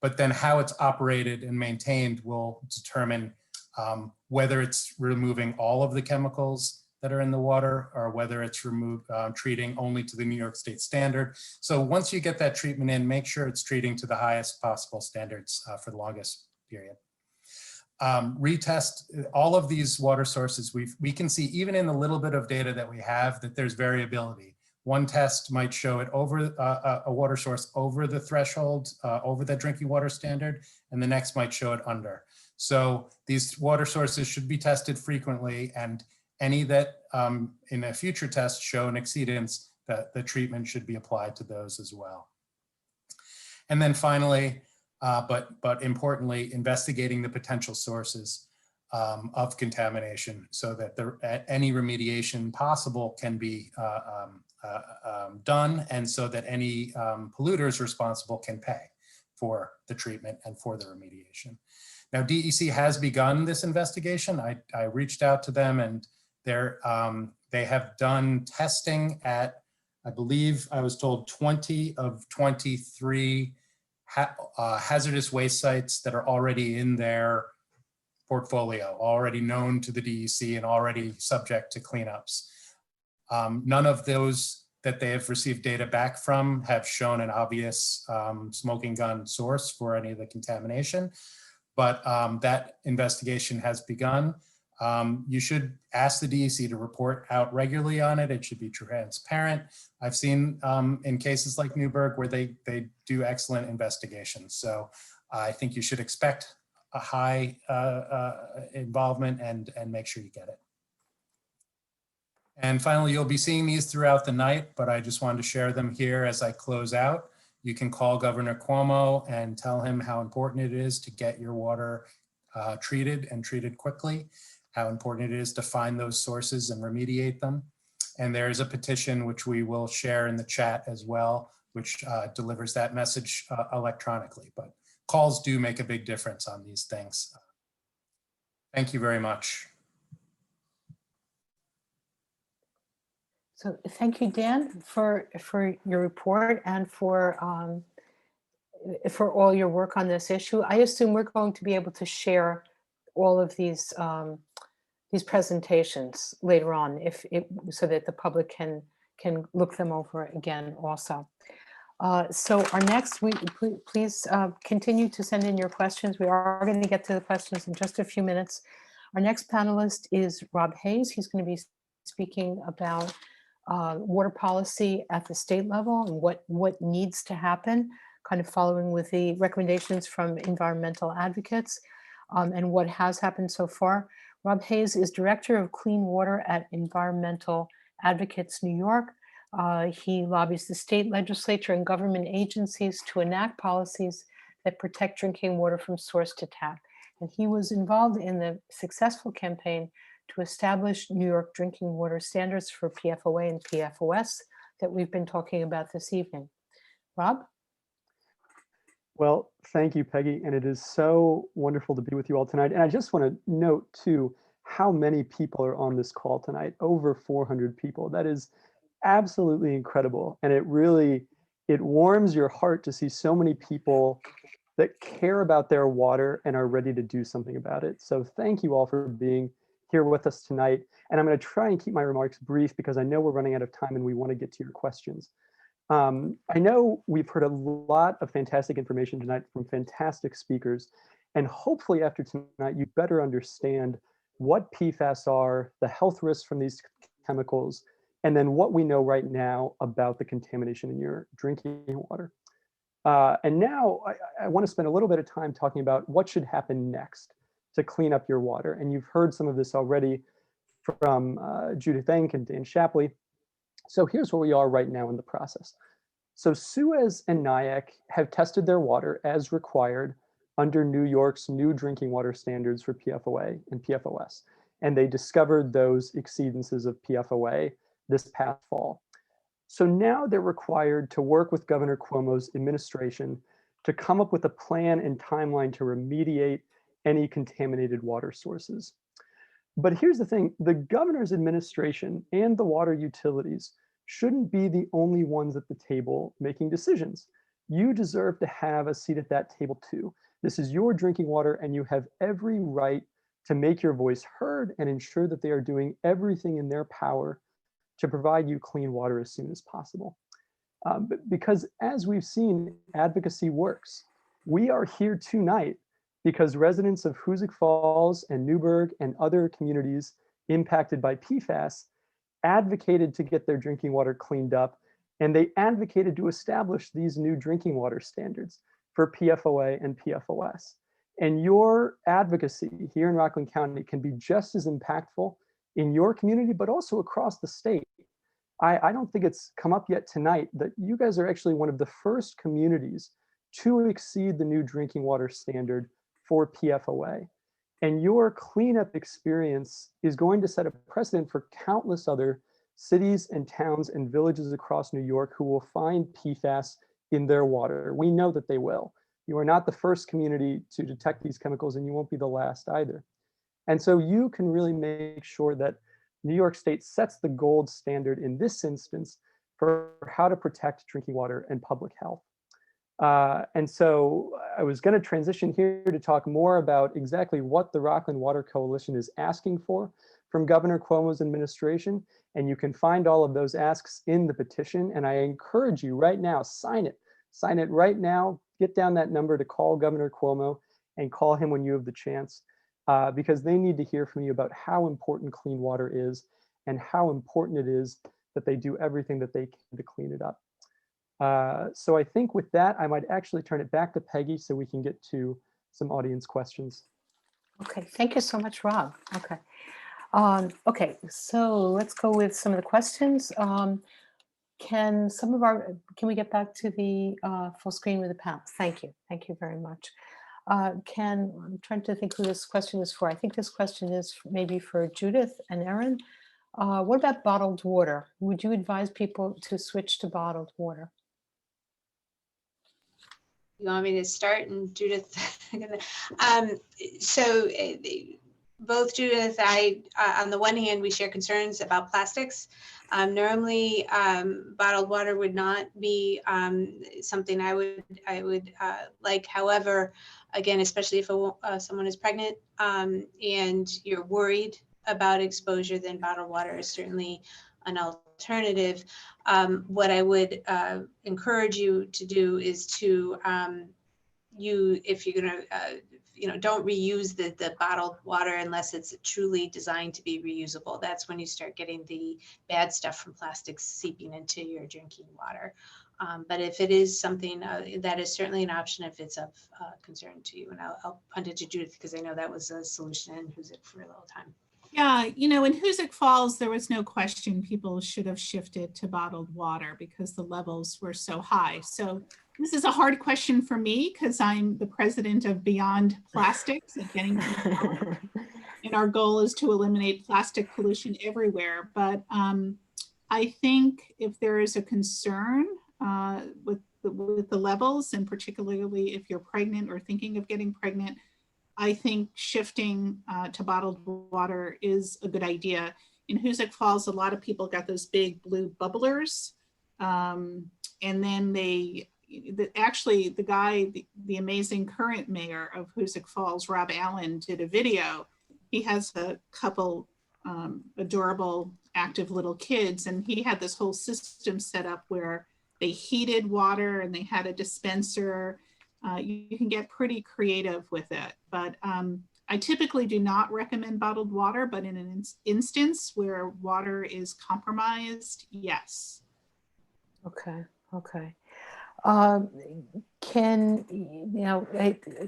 but then how it's operated and maintained will determine whether it's removing all of the chemicals that are in the water, or whether it's treating only to the New York State standard. So once you get that treatment in, make sure it's treating to the highest possible standards for the longest period. Retest all of these water sources. We can see, even in the little bit of data that we have, that there's variability. One test might show it over a water source over the threshold, over the drinking water standard, and the next might show it under. So these water sources should be tested frequently, and any that in a future test show an exceedance, that the treatment should be applied to those as well. And then finally, but importantly, investigating the potential sources of contamination so that any remediation possible can be done, and so that any polluters responsible can pay for the treatment and for the remediation. Now, DEC has begun this investigation. I reached out to them, and they have done testing at, I believe I was told, 20 of 23 hazardous waste sites that are already in their portfolio, already known to the DEC and already subject to cleanups. None of those that they have received data back from have shown an obvious smoking gun source for any of the contamination, but that investigation has begun. You should ask the DEC to report out regularly on it. It should be transparent. I've seen in cases like NYPIRG where they do excellent investigations. So I think you should expect a high involvement and make sure you get it. And finally, you'll be seeing these throughout the night, but I just wanted to share them here as I close out. You can call Governor Cuomo and tell him how important it is to get your water treated and treated quickly, how important it is to find those sources and remediate them. And there is a petition which we will share in the chat as well, which delivers that message electronically. But calls do make a big difference on these things. Thank you very much.
So thank you, Dan, for your report and for all your work on this issue. I assume we're going to be able to share all of these presentations later on, so that the public can look them over again also. So our next, please continue to send in your questions. We are going to get to the questions in just a few minutes. Our next panelist is Rob Hayes. He's going to be speaking about water policy at the state level and what needs to happen, kind of following with the recommendations from environmental advocates and what has happened so far. Rob Hayes is Director of Clean Water at Environmental Advocates New York. He lobbies the state legislature and government agencies to enact policies that protect drinking water from source to tap. And he was involved in the successful campaign to establish New York drinking water standards for PFOA and PFOS that we've been talking about this evening. Rob?
Well, thank you, Peggy. And it is so wonderful to be with you all tonight. And I just want to note too, how many people are on this call tonight, over 400 people. That is absolutely incredible. And it warms your heart to see so many people that care about their water and are ready to do something about it. So thank you all for being here with us tonight. And I'm going to try and keep my remarks brief because I know we're running out of time and we want to get to your questions. I know we've heard a lot of fantastic information tonight from fantastic speakers, and hopefully after tonight you better understand what PFAS are, the health risks from these chemicals, and then what we know right now about the contamination in your drinking water. And now I want to spend a little bit of time talking about what should happen next to clean up your water. And you've heard some of this already from Judith Enck and Shapley. So here's where we are right now in the process. So Suez and NYPIRG have tested their water as required under New York's new drinking water standards for PFOA and PFOS. And they discovered those exceedances of PFOA this past fall. So now they're required to work with Governor Cuomo's administration to come up with a plan and timeline to remediate any contaminated water sources. But here's the thing, the governor's administration and the water utilities shouldn't be the only ones at the table making decisions. You deserve to have a seat at that table too. This is your drinking water and you have every right to make your voice heard and ensure that they are doing everything in their power to provide you clean water as soon as possible. Because as we've seen, advocacy works. We are here tonight because residents of Hoosick Falls and Newburgh and other communities impacted by PFAS advocated to get their drinking water cleaned up, and they advocated to establish these new drinking water standards for PFOA and PFOS. And your advocacy here in Rockland County can be just as impactful in your community, but also across the state. I don't think it's come up yet tonight that you guys are actually one of the first communities to exceed the new drinking water standard for PFOA. And your cleanup experience is going to set a precedent for countless other cities and towns and villages across New York who will find PFAS in their water. We know that they will. You are not the first community to detect these chemicals, and you won't be the last either. And so you can really make sure that New York State sets the gold standard in this instance for how to protect drinking water and public health. And so I was going to transition here to talk more about exactly what the Rockland Water Coalition is asking for from Governor Cuomo's administration. And you can find all of those asks in the petition. And I encourage you right now, sign it. Sign it right now. Get down that number to call Governor Cuomo and call him when you have the chance, because they need to hear from you about how important clean water is and how important it is that they do everything that they can to clean it up. So I think with that, I might actually turn it back to Peggy so we can get to some audience questions.
Okay, thank you so much, Rob. Okay. Okay, so let's go with some of the questions. Can we get back to the full screen with the panel? Thank you very much. I'm trying to think who this question is for. I think this question is maybe for Judith and Erin. What about bottled water? Would you advise people to switch to bottled water?
You want me to start, and Judith? Both Judith and I, on the one hand, we share concerns about plastics. Normally, bottled water would not be something I would like. However, again, especially if someone is pregnant and you're worried about exposure, then bottled water is certainly an alternative. What I would encourage you to do is to if you're going to don't reuse the bottled water unless it's truly designed to be reusable. That's when you start getting the bad stuff from plastics seeping into your drinking water. But if it is something that is certainly an option if it's of concern to you. And I'll punt it to Judith because I know that was a solution in Hoosick for a little time.
Yeah, in Hoosick Falls, there was no question people should have shifted to bottled water because the levels were so high. So this is a hard question for me because I'm the president of Beyond Plastics and getting and our goal is to eliminate plastic pollution everywhere. But I think if there is a concern with the levels, and particularly if you're pregnant or thinking of getting pregnant, I think shifting to bottled water is a good idea. In Hoosick Falls, a lot of people got those big blue bubblers. And then the amazing current mayor of Hoosick Falls, Rob Allen, did a video. He has a couple adorable, active little kids, and he had this whole system set up where they heated water and they had a dispenser. You can get pretty creative with it, but I typically do not recommend bottled water, but in an instance where water is compromised, yes.
Okay, okay. Can,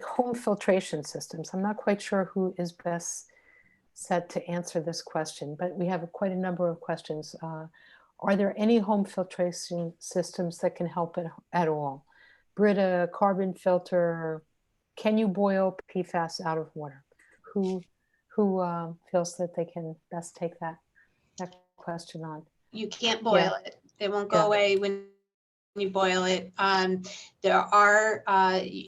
home filtration systems, I'm not quite sure who is best set to answer this question, but we have quite a number of questions. Are there any home filtration systems that can help at all? Brita, carbon filter, can you boil PFAS out of water? Who feels that they can best take that question on?
You can't boil it. It won't go
Yeah.
away when you boil it. There are